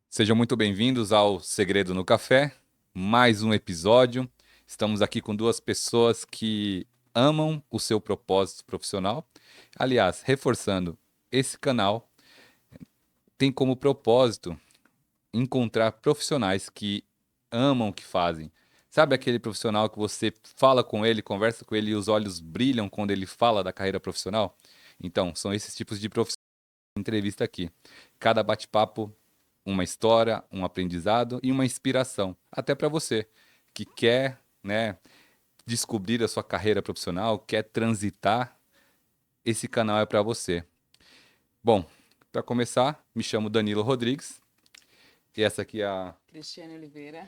Sejam muito bem-vindos ao Segredo no Café, mais um episódio. Estamos aqui com duas pessoas que amam o seu propósito profissional. Aliás, reforçando, esse canal tem como propósito encontrar profissionais que amam o que fazem. Sabe aquele profissional que você fala com ele, conversa com ele e os olhos brilham quando ele fala da carreira profissional? Então, são esses tipos de profissionais que entrevista aqui. Cada bate-papo, uma história, um aprendizado e uma inspiração, até para você que quer, né, descobrir a sua carreira profissional, quer transitar, esse canal é para você. Bom, para começar, me chamo Danilo Rodrigues e essa aqui é a Cristiane Oliveira.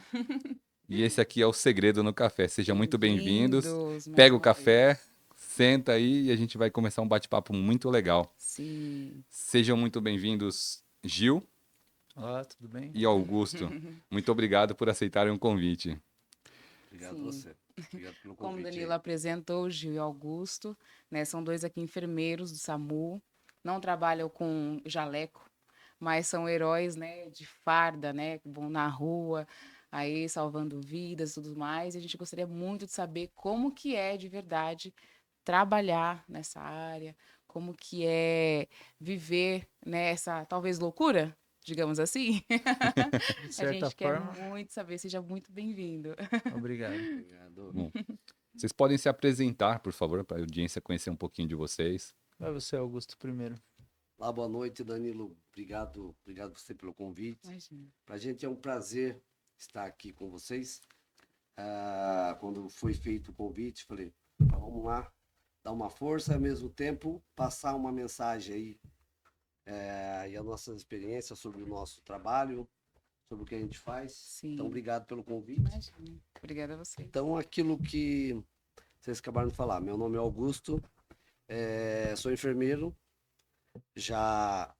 e esse aqui é o Segredo no Café. Sejam muito bem-vindos. Bem-vindos mais Pega o uma café, vez. senta aí e a gente vai começar um bate-papo muito legal. Sim. Sejam muito bem-vindos, Gil Olá, tudo bem? e Augusto. Muito obrigado por aceitarem o convite. Obrigado a Sim. você. Obrigado pelo Como o convite. Danilo apresentou, Gil e Augusto, né, são dois aqui enfermeiros do SAMU, não trabalham com jaleco, mas são heróis, né, de farda, né, que vão na rua, aí salvando vidas e tudo mais. E a gente gostaria muito de saber como que é de verdade trabalhar nessa área, como que é viver nessa, talvez, loucura, digamos assim. De A certa gente quer forma, muito saber, seja muito bem-vindo. obrigado. Obrigado. Bom, vocês podem se apresentar, por favor, para a audiência conhecer um pouquinho de vocês. Vai você, Augusto, primeiro. Olá, boa noite, Danilo. Obrigado você pelo convite. Imagina. Para a gente é um prazer estar aqui com vocês. Quando foi feito o convite, falei, vamos lá, dar uma força, ao mesmo tempo passar uma mensagem aí e as nossas experiências sobre o nosso trabalho, sobre o que a gente faz. Sim. Então, obrigado pelo convite. Imagina. Obrigada a você. Então, aquilo que vocês acabaram de falar, meu nome é Augusto, sou enfermeiro, já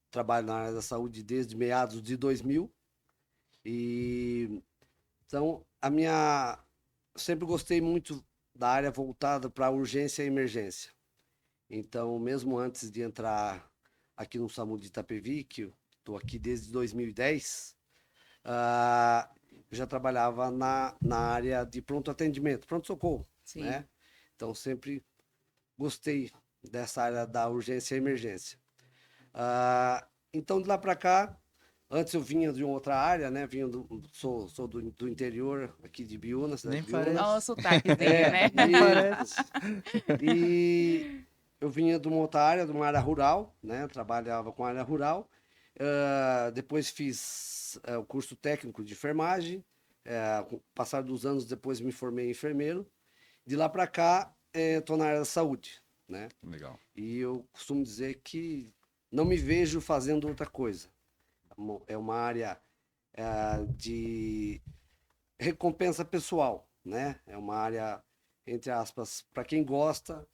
trabalho na área da saúde desde meados de 2000 e então sempre gostei muito da área voltada para urgência e emergência. Então, mesmo antes de entrar aqui no SAMU de Itapevi, que estou aqui desde 2010, eu já trabalhava na área de pronto atendimento, pronto-socorro, Sim. né? Então, sempre gostei dessa área da urgência e emergência. Então, de lá para cá, antes eu vinha de uma outra área, né? Sou do interior aqui de Biúna, cidade Nem de Biúna. parece. Olha o sotaquezinho, né? Nem parece. E eu vinha de uma outra área, de uma área rural, né? Trabalhava com área rural. Depois fiz o curso técnico de enfermagem. Com o passar dos anos, depois me formei em enfermeiro. De lá para cá, estou na área da saúde, né? Legal. E eu costumo dizer que não me vejo fazendo outra coisa. É uma área de recompensa pessoal, né? É uma área, entre aspas, para quem gosta,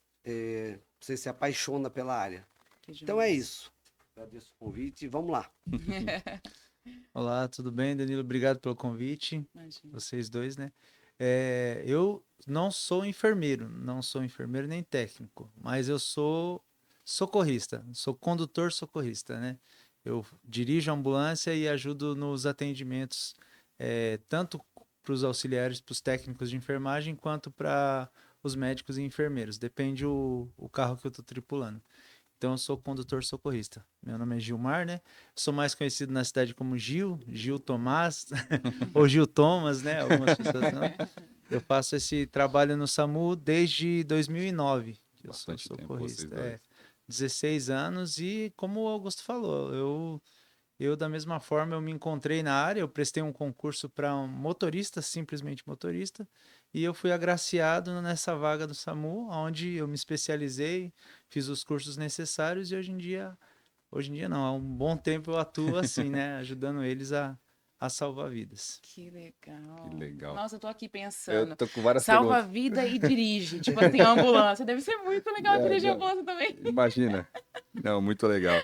você se apaixona pela área. Que Então é demais. isso. Agradeço o convite e vamos lá. Olá, tudo bem, Danilo? Obrigado pelo convite. Imagina. Vocês dois, né? Eu não sou enfermeiro nem técnico, mas eu sou socorrista, sou condutor socorrista, né? Eu dirijo a ambulância e ajudo nos atendimentos, tanto para os auxiliares, para os técnicos de enfermagem, quanto para os médicos e enfermeiros. Depende o carro que eu estou tripulando. Então, eu sou condutor socorrista. Meu nome é Gilmar, né? Sou mais conhecido na cidade como Gil Tomás, ou Gil Thomas, né? Algumas pessoas não. Eu faço esse trabalho no SAMU desde 2009, que eu sou Bastante tempo, vocês socorrista. dois. 16 anos e, como o Augusto falou, eu da mesma forma, eu me encontrei na área, eu prestei um concurso para um motorista, simplesmente motorista, e eu fui agraciado nessa vaga do SAMU, onde eu me especializei, fiz os cursos necessários e hoje em dia não, há um bom tempo eu atuo assim, né, ajudando eles a salvar vidas. Que legal. Que legal. Nossa, eu tô aqui Eu pensando. tô com várias Salva a perguntas. vida e dirige. Tipo assim, a ambulância. Deve ser muito legal dirigir a Não, ambulância também. imagina. Não, muito legal.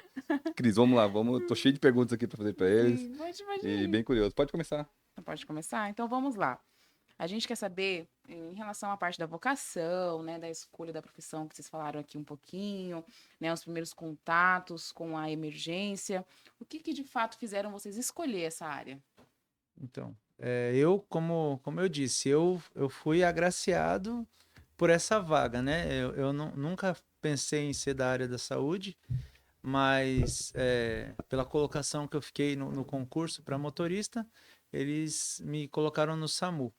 Cris, vamos lá, tô cheio de perguntas aqui para fazer para eles Sim, pode e imaginar. bem curioso. Pode começar. Pode começar? Então vamos lá. A gente quer saber em relação à parte da vocação, né, da escolha da profissão que vocês falaram aqui um pouquinho, né, os primeiros contatos com a emergência. O que que de fato fizeram vocês escolher essa área? Então, como eu disse, eu fui agraciado por essa vaga, né? Nunca pensei em ser da área da saúde, mas pela colocação que eu fiquei no concurso para motorista, eles me colocaram no SAMU.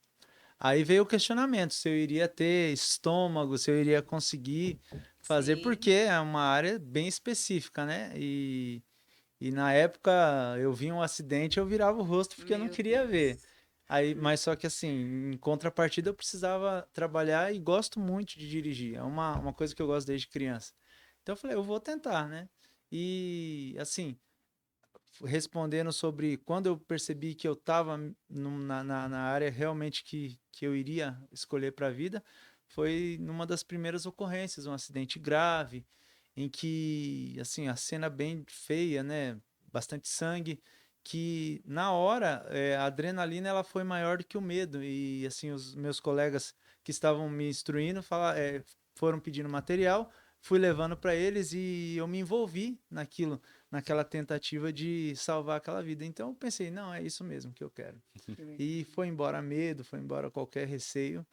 Aí veio o questionamento se eu iria ter estômago, se eu iria conseguir fazer, Sim. porque é uma área bem específica, né? E na época eu vi um acidente, eu virava o rosto porque eu não Meu queria ver. Deus. Aí, mas só que assim, em contrapartida eu precisava trabalhar e gosto muito de dirigir. É uma coisa que eu gosto desde criança. Então eu falei, eu vou tentar, né? E assim, respondendo sobre quando eu percebi que eu estava na área realmente que eu iria escolher para a vida, foi numa das primeiras ocorrências, um acidente grave, em que, assim, a cena bem feia, né? Bastante sangue, que na hora a adrenalina ela foi maior do que o medo. E, assim, os meus colegas que estavam me instruindo foram pedindo material, fui levando para eles e eu me envolvi naquela tentativa de salvar aquela vida. Então eu pensei, não, é isso mesmo que eu quero. E foi embora medo, foi embora qualquer receio,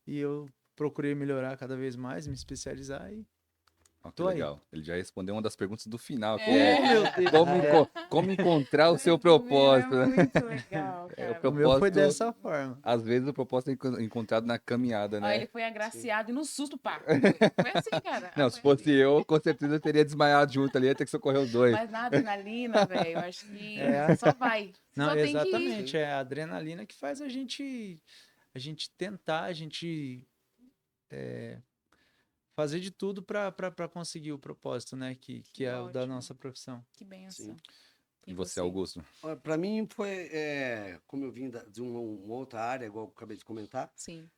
e eu procurei melhorar cada vez mais, me especializar e Ó, que tô aí. legal. Ele já respondeu uma das perguntas do final, que É. é Meu Deus. como encontrar o seu É propósito, né? muito legal, É, o cara. O meu foi propósito, dessa forma. às vezes o propósito é encontrado na caminhada, Ó, ele né? foi agraciado e no susto, pá. Foi assim, cara. Não, se Foi fosse assim. eu, com certeza eu teria desmaiado junto ali, ia ter que socorrer os dois. Mas na adrenalina, velho, eu acho que É, só vai. Você não, só tem que ir. exatamente, é a adrenalina que faz a gente tentar, a gente fazer de tudo para conseguir o propósito, né, que é o da ótimo. nossa profissão. Que benção. Sim. E você, Augusto? Para mim foi, como eu vim de uma outra área, igual eu acabei de comentar, Sim.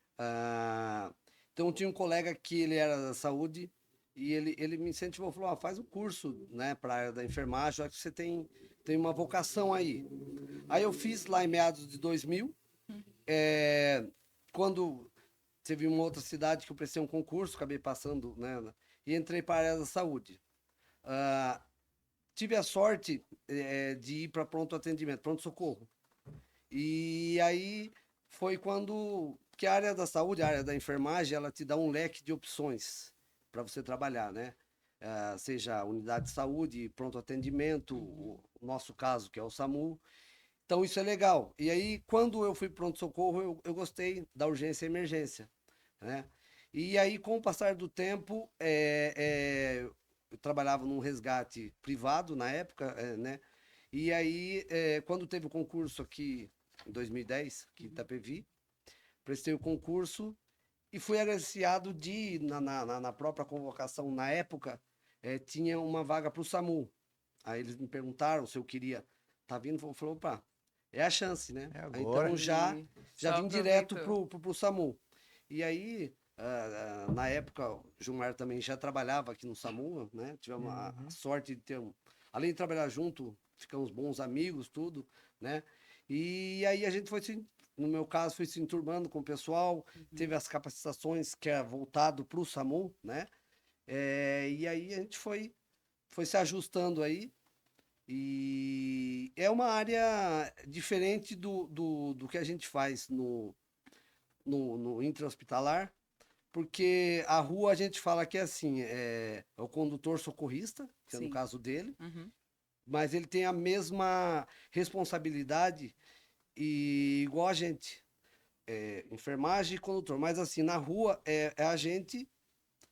então tinha um colega que ele era da saúde e ele me incentivou, falou, faz o curso, né, para a área da enfermagem, acho que você tem uma vocação aí. Aí eu fiz lá em meados de 2000, quando teve uma outra cidade que eu prestei um concurso, acabei passando, né, e entrei para a área da saúde. Tive a sorte de ir para pronto atendimento, pronto-socorro. E aí foi quando que a área da saúde, a área da enfermagem, ela te dá um leque de opções para você trabalhar, né? Seja unidade de saúde, pronto atendimento, o nosso caso, que é o SAMU. Então isso é legal. E aí, quando eu fui pronto-socorro, eu gostei da urgência e emergência, né? E aí, com o passar do tempo, eu trabalhava num resgate privado na época, né? E aí, quando teve o concurso aqui em 2010, aqui em Itapevi, prestei o concurso e fui agraciado na própria convocação, na época, tinha uma vaga para o SAMU. Aí eles me perguntaram se eu queria. Tá vindo? Falou, opa, é a chance, né? É agora. Então já E já só vim direto aproveitou. pro SAMU. E aí, na época, o Gilmar também já trabalhava aqui no SAMU, né? Tivemos a sorte de ter além de trabalhar junto, ficamos bons amigos, tudo, né? E aí a gente foi no meu caso, foi se enturmando com o pessoal, teve as capacitações que é voltado para o SAMU, né? E aí a gente foi se ajustando aí. E é uma área diferente do que a gente faz no intra-hospitalar, porque a rua a gente fala que é assim, é o condutor socorrista, que é no Sim. caso dele, Uhum. mas ele tem a mesma responsabilidade e igual a gente, enfermagem e condutor, mas assim, na rua é a gente,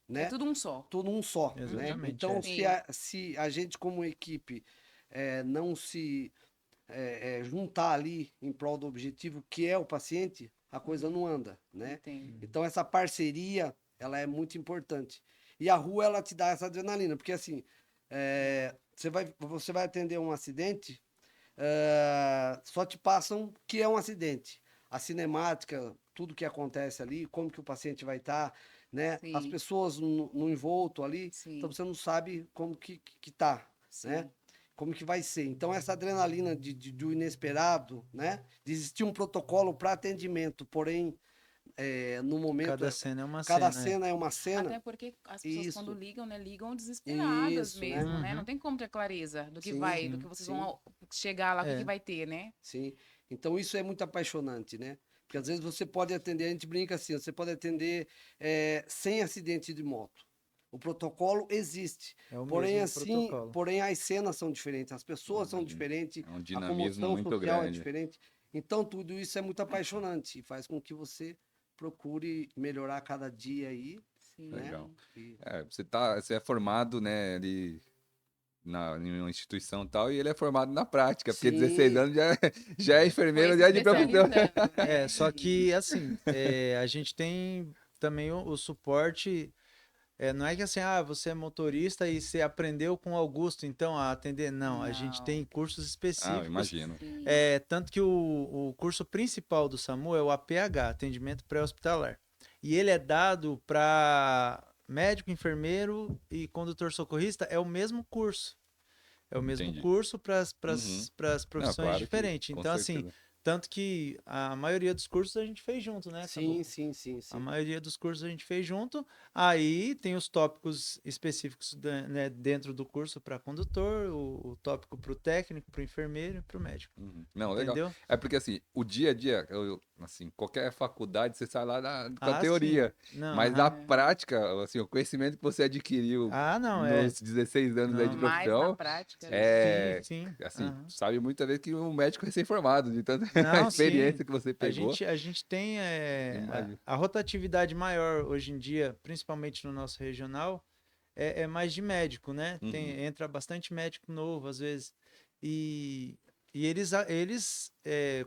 É né, tudo um só. tudo um só, né? Exatamente, Então, é. Sim. se a gente como equipe não se juntar ali em prol do objetivo que é o paciente, a coisa não anda, né? Entendo. Então essa parceria, ela é muito importante. E a rua, ela te dá essa adrenalina, porque assim, você vai atender um acidente, só te passam que é um acidente. A cinemática, tudo que acontece ali, como que o paciente vai estar, né? As Sim. pessoas no envolto ali, Sim. então você não sabe como que tá, né? Sim. Como que vai ser. Então, essa adrenalina do inesperado, né? De existir um protocolo para atendimento, porém, no momento, Cada cena é uma cada cena. cena é uma cena. Até porque as pessoas Isso. quando ligam, né, ligam desesperadas Isso, né? mesmo, né? Não Uhum. tem como ter clareza do que Sim, vai, do sim, que vocês sim. vão chegar lá, o que É. que vai ter, né? Sim. Então isso é muito apaixonante, né? Porque às vezes você pode atender, a gente brinca assim, você pode atender sem acidente de moto. O protocolo existe. É o Porém, mesmo assim, protocolo. porém as cenas são diferentes, as pessoas são Imagino. diferentes, É um a dinamismo comoção muito social é grande. diferente. Então tudo isso é muito apaixonante e faz com que você procure melhorar cada dia aí, Sim. né? Legal. E- Você é formado, né, ali em uma instituição e tal, e ele é formado na prática, porque 16 Sim, anos já é Foi enfermeiro, se já é de profissão. especializando, né? Só Sim. que, assim, a gente tem também o suporte. Não é que assim, você é motorista e você aprendeu com o Augusto, então, a atender. Não, a gente Não. tem cursos Ah, eu específicos. imagino. Sim. Tanto que o curso principal do SAMU é o APH, Atendimento Pré-Hospitalar. E ele é dado para médico, enfermeiro e condutor socorrista, é o mesmo curso. É o mesmo Entendi. curso para Uhum. as Não, profissões claro que, diferentes. com Então, assim, certeza. tanto que a maioria dos cursos a gente fez junto, né, sim, Caboclo? sim, sim, A sim. maioria dos cursos a gente fez junto. Aí tem os tópicos específicos né, dentro do curso para condutor, o tópico para o técnico, para o enfermeiro e para o médico. Uhum. Não, legal. Entendeu? É porque, assim, o dia a dia, assim, qualquer faculdade, você sai lá com a Ah, teoria. sim. Não, Mas a aham. É. prática, assim, o conhecimento que você adquiriu Ah, não, nos 16 anos aí de Não. Mais na profissão, prática, né? Sim, é, sim. assim, Aham. sabe muitas vezes que um médico recém-formado, de tanta Não, sim. experiência que você A pegou, gente, a gente tem imagina. a rotatividade maior hoje em dia, principalmente no nosso regional, é mais de médico, né? Uhum. Entra bastante médico novo, às vezes. E, e eles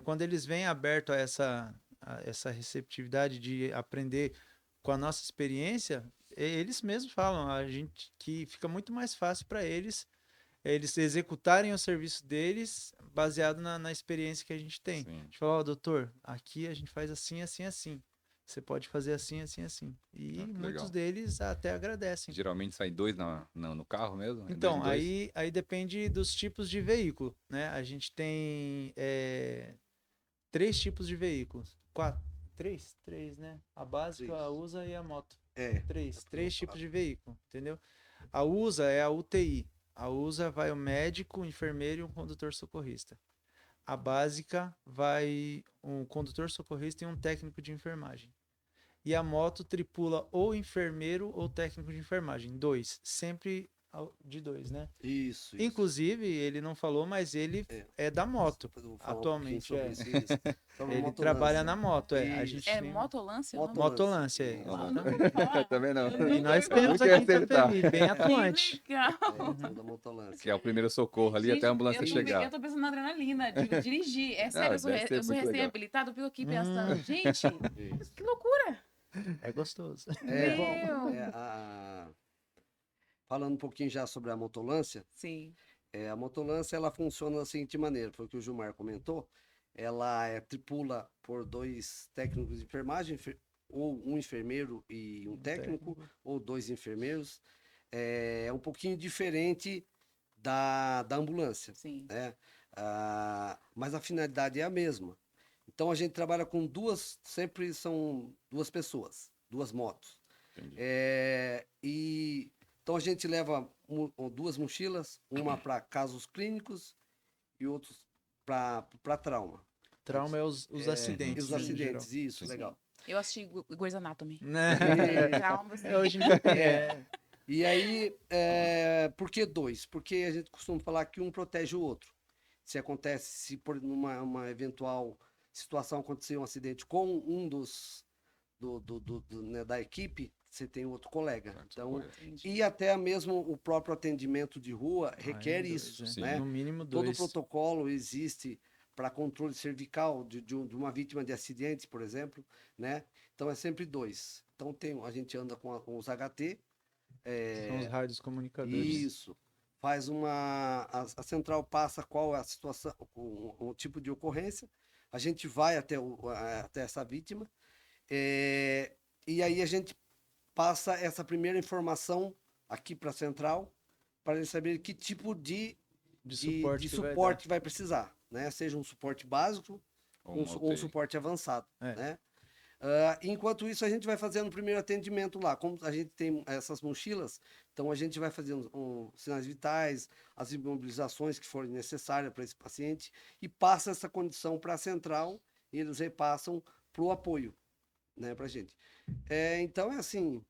quando eles vêm aberto a essa receptividade de aprender com a nossa experiência, eles mesmos falam, a gente que fica muito mais fácil para eles executarem o serviço deles baseado na experiência que a gente tem. Sim. A gente fala, doutor, aqui a gente faz assim, assim, assim. Você pode fazer assim, assim, assim. E Ah, que muitos legal. deles até agradecem. Geralmente sai dois no carro mesmo? É dois em Então, dois? aí depende dos tipos de veículo, né? A gente tem 3 tipos de veículos. 4, 3? 3, né? A básica, a Três. USA e a moto. É. 3 tipos de veículo, entendeu? A USA é a UTI. A USA vai o médico, o enfermeiro e um condutor socorrista. A básica vai um condutor socorrista e um técnico de enfermagem. E a moto tripula ou enfermeiro ou técnico de enfermagem. 2. Sempre de 2, né? Isso. Inclusive, ele não falou, mas ele é da moto. Depois eu vou falar Atualmente, um pouquinho sobre isso. Sobre Ele motolância. trabalha na moto, A Isso. gente É tem motolância o nome? motolância, Isso. Uau, exatamente. nunca ouvi falar. Também não. Eu E nunca nós ouvi falar. temos Nunca ia aqui em acertar. Itapevi, bem Que atuante. legal. Temos da motolância. Que é o primeiro socorro ali até a Gente, ambulância eu chegar. tô pensando na adrenalina de dirigir. É sério, deve ser eu sou muito legal. recém-habilitado, eu fico aqui pensando, gente, Isso. que loucura. É gostoso. Bom, Meu. falando um pouquinho já sobre a motolância, Sim, a motolância ela funciona da seguinte maneira, foi o que o Gilmar comentou, ela tripula por 2 técnicos de enfermagem, ou um enfermeiro e um técnico, ou 2 enfermeiros. É um pouquinho diferente da ambulância, sim. né? Mas a finalidade é a mesma. Então a gente trabalha com sempre são 2 pessoas, 2 motos. Entendi. Então a gente leva 2 mochilas, uma para casos clínicos e outros para trauma. Trauma é os E acidentes, os né, em geral. acidentes, isso, Sim. legal. Eu assisti Grey's Anatomy. Né? Trauma, assim. Hoje em dia tem. E aí, por que 2? Porque a gente costuma falar que um protege o outro. Se por uma eventual situação acontecer um acidente com um né, da equipe, você tem outro colega. Então, Entendi. e até mesmo o próprio atendimento de rua requer Dois, isso, Sim. né? No mínimo Todo 2. protocolo existe para controle cervical de uma vítima de acidentes, por exemplo, né? Então é sempre 2. Então a gente anda com os HT, São os rádios comunicadores. isso. Faz a central passa qual é a situação, o tipo de ocorrência. A gente vai até essa vítima. E aí a gente passa essa primeira informação aqui para a central para ele saber que tipo de De suporte que vai suporte vai precisar, né? Seja um suporte básico Ou ou uma um UTI. suporte avançado, É. né? Enquanto isso, a gente vai fazendo o primeiro atendimento lá. Como a gente tem essas mochilas, então a gente vai fazendo sinais vitais, as imobilizações que forem necessárias para esse paciente e passa essa condição para a central e eles repassam para o apoio, né, para a gente. Então, é assim,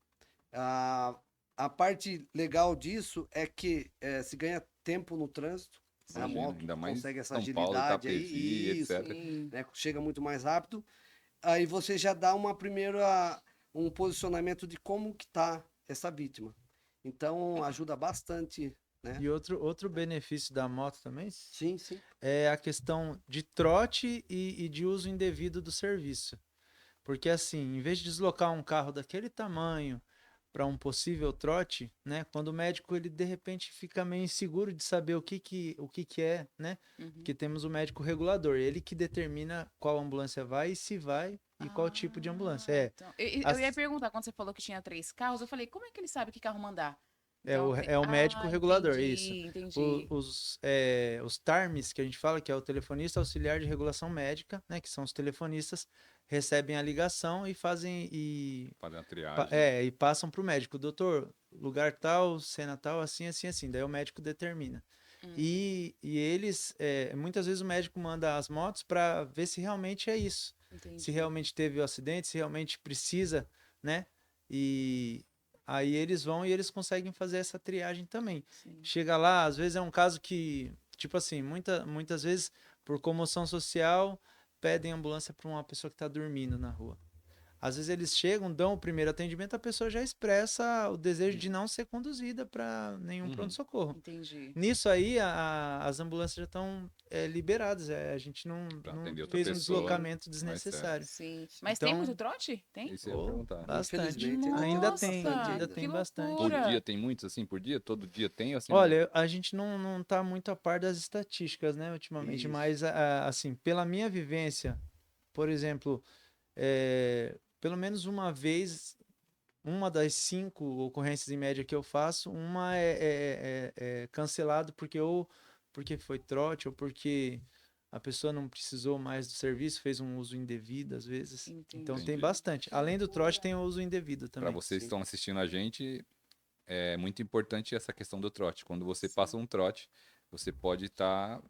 a parte legal disso é que se ganha tempo no trânsito, né, a Imagina, moto ainda mais consegue essa São Paulo, agilidade aí, Itapevi, isso, etc. Sim. né, chega muito mais rápido. Aí você já dá um posicionamento de como que tá essa vítima. Então ajuda bastante, né? E outro benefício da moto também Sim, sim. é a questão de trote e de uso indevido do serviço. Porque assim, em vez de deslocar um carro daquele tamanho para um possível trote, né? Quando o médico ele de repente fica meio inseguro de saber o que é, né? Uhum. Que temos o médico regulador, ele que determina qual ambulância vai e se vai e qual tipo de ambulância. Então, eu ia perguntar, quando você falou que tinha 3 carros, eu falei, como é que ele sabe que carro mandar? Então, É o médico regulador, isso. Entendi. Os TARMs, que a gente fala, que é o telefonista auxiliar de regulação médica, né? Que são os telefonistas, recebem a ligação e fazem Fazer uma triagem. e passam para o médico. Doutor, lugar tal, cena tal, assim, assim, assim. Daí o médico determina. E eles, muitas vezes o médico manda as motos para ver se realmente é isso. Entendi. Se realmente teve o acidente, se realmente precisa, né? E aí eles vão e eles conseguem fazer essa triagem também. Sim. Chega lá, às vezes é um caso que, tipo assim, muitas vezes, por comoção social, pedem ambulância para uma pessoa que está dormindo na rua. Às vezes eles chegam, dão o primeiro atendimento, a pessoa já expressa o desejo de não ser conduzida para nenhum pronto-socorro. Entendi. Nisso aí, as ambulâncias já estão liberadas. A gente não atender outra fez um pessoa, deslocamento mais desnecessário. Sim. Mas tem Então, muito trote? Tem? Isso eu ia perguntar. Bastante. Infelizmente, Ainda Nossa, tem, ainda que tem bastante. Por loucura. dia tem muitos assim? Por dia? Todo dia tem? Assim, Olha, a gente não tá muito a par das estatísticas, né, ultimamente, Isso. mas, assim, pela minha vivência, por exemplo, pelo menos uma vez, uma das 5 ocorrências em média que eu faço, uma é cancelado porque foi trote ou porque a pessoa não precisou mais do serviço, fez um uso indevido às vezes. Entendi. Então tem Entendi. Além do trote, tem o uso indevido para também. vocês que Sim. estão assistindo a gente, é muito importante essa questão do trote. Quando você passa um trote, você pode estar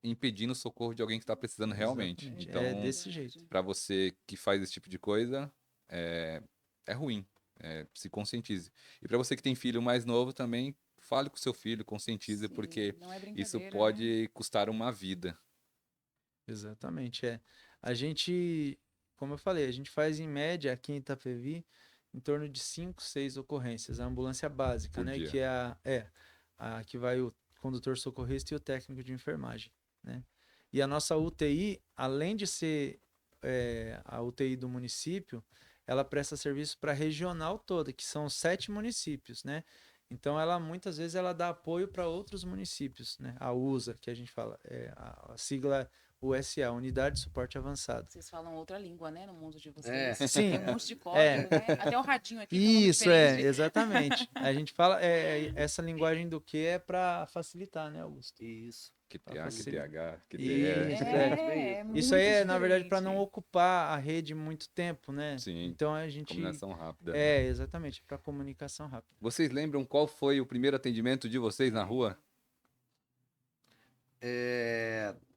impedindo o socorro de alguém que está precisando realmente. Exatamente. Então, É desse jeito. para você que faz esse tipo de coisa, é ruim. Se conscientize. E para você que tem filho mais novo também, fale com seu filho, conscientize, Sim, porque não é isso brincadeira, pode custar uma vida. Exatamente, A gente, como eu falei, a gente faz em média aqui em Itapevi em torno de 5, 6 ocorrências. A ambulância básica, Por né? dia. Que é a que vai o condutor socorrista e o técnico de enfermagem, né? E a nossa UTI, além de ser a UTI do município, ela presta serviço para a regional toda, que são 7 municípios, né? Então ela muitas vezes ela dá apoio para outros municípios, né? A USA, que a gente fala, a sigla USA, Unidade de Suporte Avançado. Vocês falam outra língua, né, no mundo de vocês. Sim. Tem um monte de código, né? Até o radinho aqui tem um nome Isso, diferente. exatamente. A gente fala, essa linguagem do que é para facilitar, né, Augusto? Isso. QTA, facilitar. QTH, QTR. Isso, Isso muito aí na verdade, para não diferente. ocupar a rede muito tempo, né? Sim, Então a gente. combinação rápida. Exatamente, para comunicação rápida. Vocês lembram qual foi o primeiro atendimento de vocês na rua?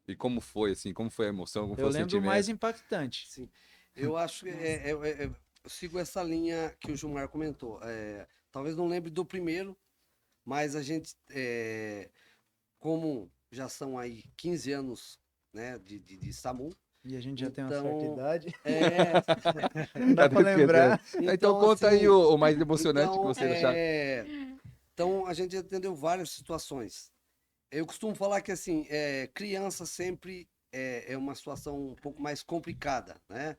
E como foi, assim? Como foi a emoção? Como foi Eu o lembro o sentimento? mais impactante. Sim. Eu acho que eu sigo essa linha que o Gilmar comentou. Talvez não lembre do primeiro, mas a gente, como já são aí 15 anos, né, de SAMU. E a gente já tem uma certa Então, idade. é, Não dá para lembrar. Então conta assim, aí o mais emocionante que então, você achar. Então, a gente atendeu várias situações. Eu costumo falar que, assim, criança sempre é uma situação um pouco mais complicada, né?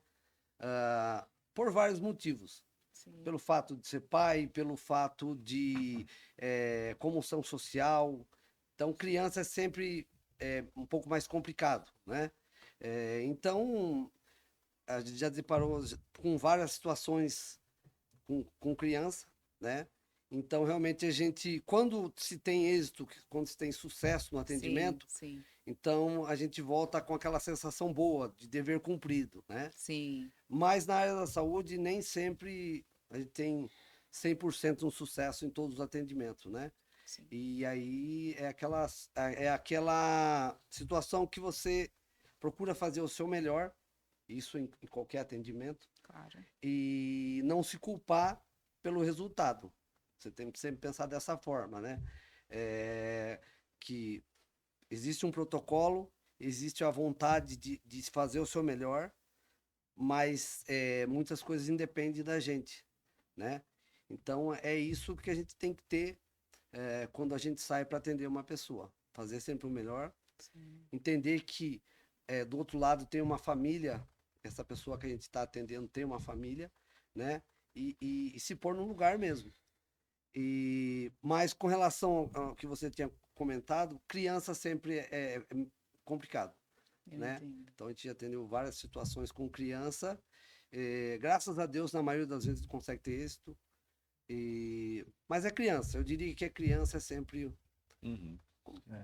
Por vários motivos. Sim. Pelo fato de ser pai, pelo fato de comoção social. Então, criança é sempre um pouco mais complicado, né? Então, a gente já deparou com várias situações com criança, né? Então, realmente, a gente, quando se tem êxito, quando se tem sucesso no atendimento, Sim. Então a gente volta com aquela sensação boa de dever cumprido, né? Sim. Mas na área da saúde nem sempre a gente tem 100% um sucesso em todos os atendimentos, né? Sim. E aí é aquela situação que você procura fazer o seu melhor, isso em qualquer atendimento, Claro. e não se culpar pelo resultado. Você tem que sempre pensar dessa forma, né? Que existe um protocolo, existe a vontade de fazer o seu melhor, mas muitas coisas independem da gente, né? Então é isso que a gente tem que ter quando a gente sai para atender uma pessoa. Fazer sempre o melhor, Sim. entender que do outro lado tem uma família, essa pessoa que a gente está atendendo tem uma família, né? E se pôr no lugar mesmo. Mas com relação ao que você tinha comentado, criança sempre é complicado, Eu né? entendo. Então a gente já atendeu várias situações com criança. Graças a Deus, na maioria das vezes consegue ter êxito. Mas é criança, eu diria que criança é sempre, Uhum.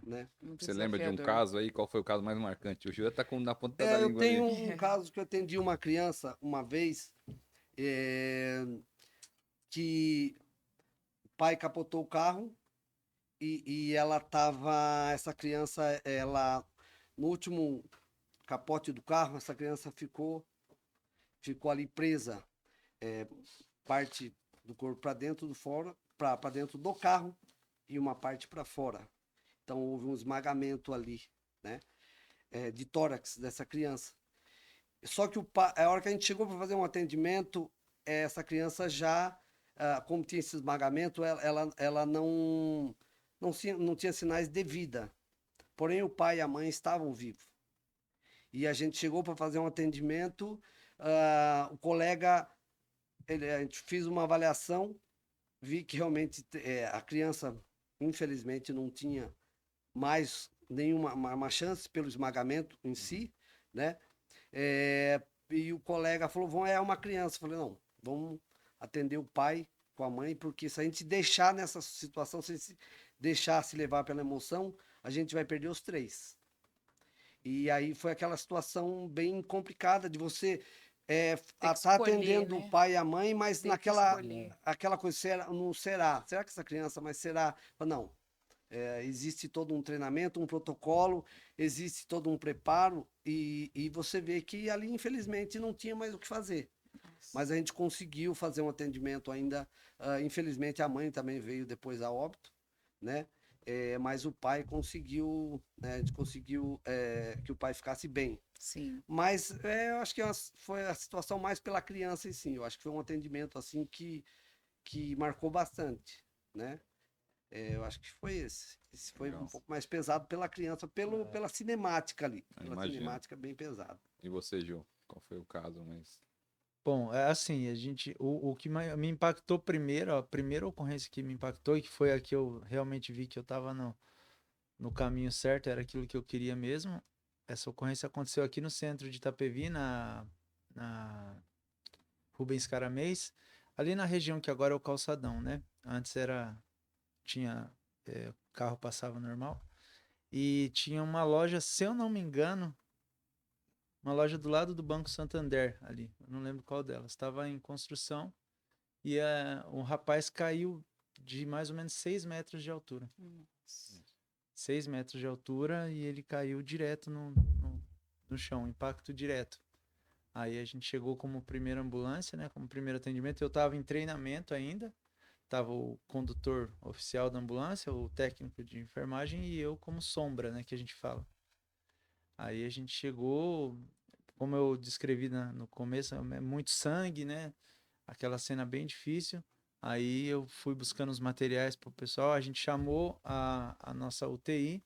né? Muito Você lembra de um desafiador. caso aí? Qual foi o caso mais marcante? O Júlio tá na ponta da Eu língua tenho ali. um caso que eu atendi uma criança uma vez, que o pai capotou o carro e ela tava, essa criança, ela, no último capote do carro, essa criança ficou ali presa, parte do corpo para dentro do fora, para dentro do carro e uma parte para fora. Então houve um esmagamento ali, né, de tórax dessa criança. Só que a hora que a gente chegou para fazer um atendimento, essa criança já, como tinha esse esmagamento, ela não tinha sinais de vida. Porém, o pai e a mãe estavam vivos. E a gente chegou para fazer um atendimento, o colega, a gente fez uma avaliação, vi que realmente a criança, infelizmente, não tinha mais nenhuma uma chance pelo esmagamento em si, né? E o colega falou, é uma criança. Eu falei, não, vamos atender o pai com a mãe, porque se a gente deixar nessa situação, se a gente deixar se levar pela emoção, a gente vai perder os três. E aí foi aquela situação bem complicada de você tá escolher, atendendo né? o pai e a mãe, mas Ter que naquela escolher. aquela coisa, não será? Será que essa criança, mas será? Não. Existe todo um treinamento, um protocolo, existe todo um preparo e você vê que ali, infelizmente, não tinha mais o que fazer. Mas a gente conseguiu fazer um atendimento ainda. Infelizmente, a mãe também veio depois a óbito, né? Mas o pai conseguiu, né? A gente conseguiu que o pai ficasse bem. Sim. Mas eu acho que foi a situação mais pela criança e sim. Eu acho que foi um atendimento assim que marcou bastante, né? Eu acho que foi esse. Esse foi Legal. um pouco mais pesado pela criança, pela cinemática ali. Pela Imagino. cinemática bem pesada. E você, Gil? Qual foi o caso? Mas... Bom, é assim, o que me impactou primeiro, a primeira ocorrência que me impactou e que foi a que eu realmente vi que eu estava no caminho certo, era aquilo que eu queria mesmo. Essa ocorrência aconteceu aqui no centro de Itapevi, na Rubens Caramês, ali na região que agora é o Calçadão, né? Antes o carro passava normal. E tinha uma loja, se eu não me engano, uma loja do lado do Banco Santander, ali. Eu não lembro qual delas. Estava em construção e um rapaz caiu de mais ou menos 6 metros de altura. 6 metros de altura e ele caiu direto no chão, impacto direto. Aí a gente chegou como primeira ambulância, né, como primeiro atendimento. Eu estava em treinamento ainda, estava o condutor oficial da ambulância, o técnico de enfermagem e eu como sombra, né, que a gente fala. Aí a gente chegou, como eu descrevi no começo, é muito sangue, né, aquela cena bem difícil. Aí eu fui buscando os materiais para o pessoal, a gente chamou a nossa UTI,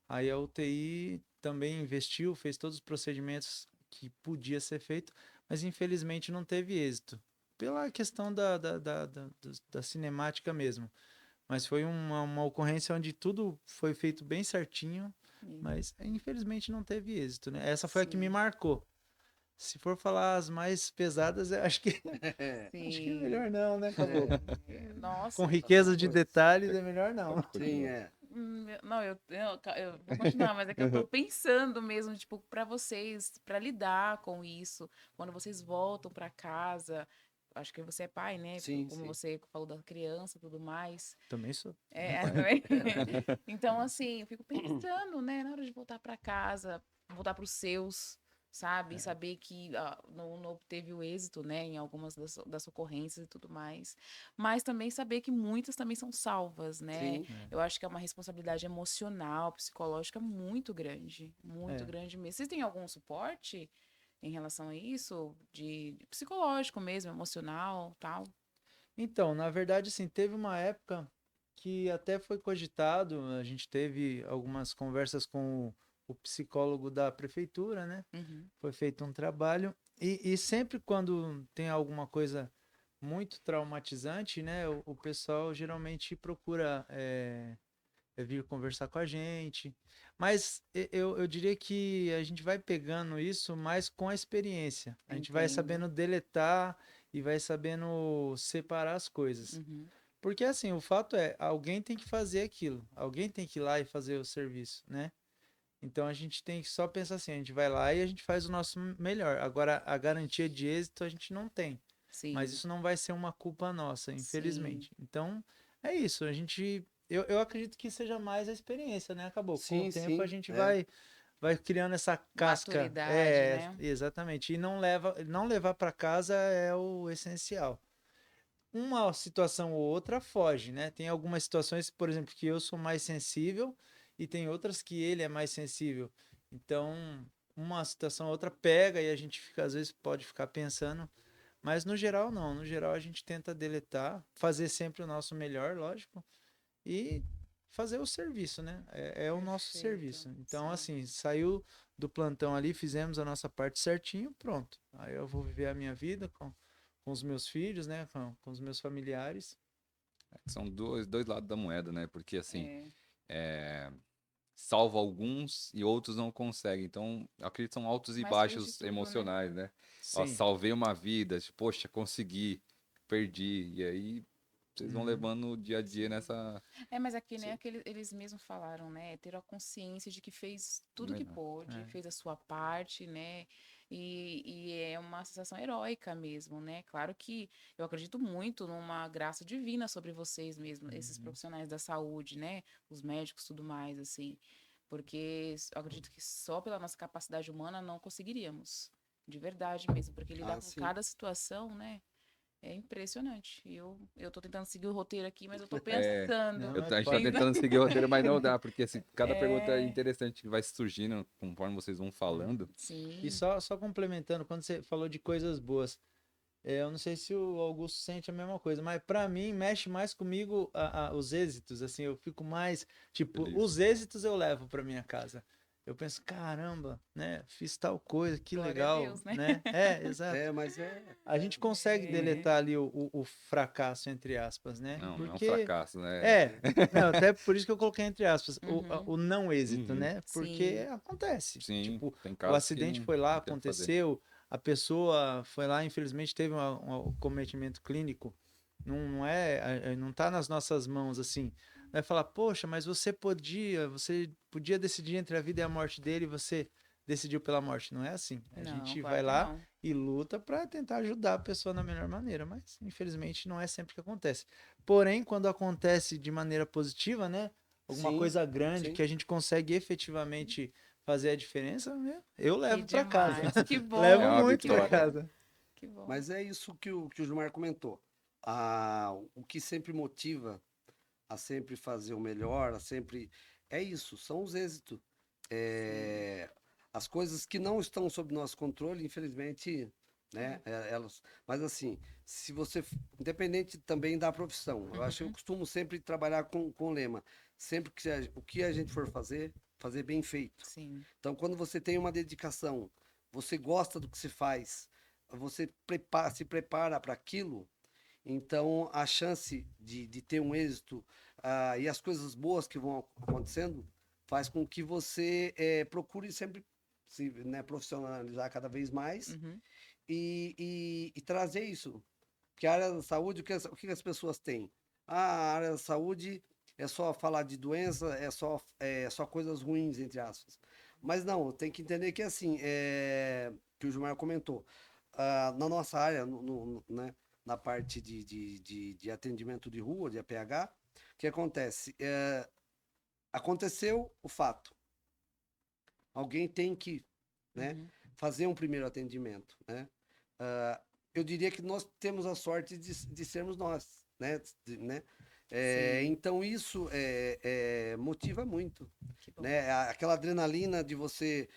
aí a UTI também investiu, fez todos os procedimentos que podia ser feito, mas infelizmente não teve êxito, pela questão da cinemática mesmo. Mas foi uma ocorrência onde tudo foi feito bem certinho, mas infelizmente não teve êxito, né? Essa foi a que me marcou. Se for falar as mais pesadas, eu acho que Sim. acho que é melhor não, né, Caboclo? Nossa. Com riqueza de detalhes é melhor não. Sim, Não, eu vou continuar, mas é que eu tô pensando mesmo, tipo, para vocês, para lidar com isso, quando vocês voltam para casa. Acho que você é pai, né? Sim, Como sim. você falou da criança e tudo mais. Também sou. Também. Então, assim, eu fico pensando, né, na hora de voltar para casa, voltar para os seus, sabe? E saber que não obteve o êxito, né, em algumas das ocorrências e tudo mais. Mas também saber que muitas também são salvas, né? Sim. Eu acho que é uma responsabilidade emocional, psicológica muito É. grande mesmo. Vocês têm algum suporte em relação a isso? De psicológico mesmo, emocional, tal? Então, na verdade, assim, teve uma época que até foi cogitado, a gente teve algumas conversas com o psicólogo da prefeitura, né? Uhum. Foi feito um trabalho, e sempre quando tem alguma coisa muito traumatizante, né? O pessoal geralmente procura vir conversar com a gente, mas eu diria que a gente vai pegando isso mais com a experiência, a gente vai Entendo. sabendo deletar e vai sabendo separar as coisas. Uhum. Porque assim, o fato é, alguém tem que fazer aquilo, alguém tem que ir lá e fazer o serviço, né? Então a gente tem que só pensar assim, a gente vai lá e a gente faz o nosso melhor. Agora, a garantia de êxito a gente não tem, mas Sim, isso não vai ser uma culpa nossa, sim. infelizmente. Então, é isso, a gente... Eu acredito que seja mais a experiência, né? Acabou. Com o Sim, tempo a sim. gente É. vai criando essa casca. Maturidade, É, né? exatamente. E não levar para casa é o essencial. Uma situação ou outra foge, né? Tem algumas situações, por exemplo, que eu sou mais sensível e tem outras que ele é mais sensível. Então, uma situação ou outra pega e a gente fica, às vezes pode ficar pensando, mas no geral não. No geral a gente tenta deletar, fazer sempre o nosso melhor, lógico, e fazer o serviço, né? É o nosso Perfeito. serviço. Então, Sim. assim, saiu do plantão ali, fizemos a nossa parte certinho, pronto. Aí eu vou viver a minha vida com os meus filhos, né? Com os meus familiares. São dois lados da moeda, né? Porque assim, É. é, salva alguns e outros não conseguem. Então, eu acredito que são altos e Mas fez de baixos tudo, né? emocionais, né? Ó, Sim. salvei uma vida, tipo, poxa, consegui, perdi. E aí vocês vão Uhum. levando o dia a dia Sim. nessa. Mas aqui, né, Sim. aquele, eles mesmos falaram, né, ter a consciência de que fez tudo que Melhor. pôde, É. fez a sua parte, né, e é uma sensação heróica mesmo, né, claro que eu acredito muito numa graça divina sobre vocês mesmo, esses Uhum. profissionais da saúde, né, os médicos e tudo mais, assim, porque eu acredito que só pela nossa capacidade humana não conseguiríamos, de verdade mesmo, porque lidar Ah, com sim. cada situação, né, é impressionante. Eu tô tentando seguir o roteiro aqui, mas eu tô É, pensando. Não, a gente tá pode. Pensando. tentando seguir o roteiro, mas não dá, porque assim, cada pergunta é É, interessante que vai surgindo conforme vocês vão falando. E sim. só complementando, quando você falou de coisas boas, eu não sei se o Augusto sente a mesma coisa, mas pra mim mexe mais comigo os êxitos, assim, eu fico mais, tipo, Feliz. os êxitos eu levo pra minha casa. Eu penso, caramba, né, fiz tal coisa, que Glória a legal, Deus, né? né? É, exato. É, mas é. A gente consegue É. deletar ali o fracasso, entre aspas, né? Não, não é um Porque, fracasso, né? é, não, até por isso que eu coloquei entre aspas, Uhum. o não êxito, Uhum. né? Porque Sim. acontece. Sim, Tipo, tem o casos que acidente foi lá, não tem o que fazer. aconteceu, a pessoa foi lá, infelizmente teve um cometimento clínico. Não tá nas nossas mãos assim. Vai falar, poxa, mas você podia decidir entre a vida e a morte dele, e você decidiu pela morte. Não é assim. A Não, gente claro vai que lá não. e luta para tentar ajudar a pessoa da melhor maneira, mas infelizmente não é sempre que acontece. Porém, quando acontece de maneira positiva, né? Alguma Sim, coisa grande sim. que a gente consegue efetivamente fazer a diferença, eu Que levo para casa. demais. Que É Levo bom. uma muito Que para vitória. bom. casa. Que bom. Mas é isso que o Gilmar comentou. O que sempre motiva a sempre fazer o melhor, a sempre. É isso, são os êxitos. Sim. É, as coisas que não estão sob nosso controle, infelizmente, né? Elas. Mas assim, se você. Independente também da profissão, eu acho que eu Uhum. costumo sempre trabalhar com o lema. Sempre que o que a gente for fazer, fazer bem feito. Sim. Então, quando você tem uma dedicação, você gosta do que se faz, você se prepara para aquilo, então a chance de ter um êxito e as coisas boas que vão acontecendo faz com que você procure sempre se né, profissionalizar cada vez mais Uhum. e trazer isso. Porque a área da saúde, o que as pessoas têm? A área da saúde é só falar de doença, é só coisas ruins, entre aspas. Mas não, tem que entender que assim, que o Gilmar comentou, na nossa área, né, na parte de atendimento de rua, de APH, o que acontece? Aconteceu o fato, alguém tem que, né, Uhum. fazer um primeiro atendimento, né? Eu diria que nós temos a sorte de sermos nós, né? Sim, Então isso motiva muito, que bom. né? Aquela adrenalina de você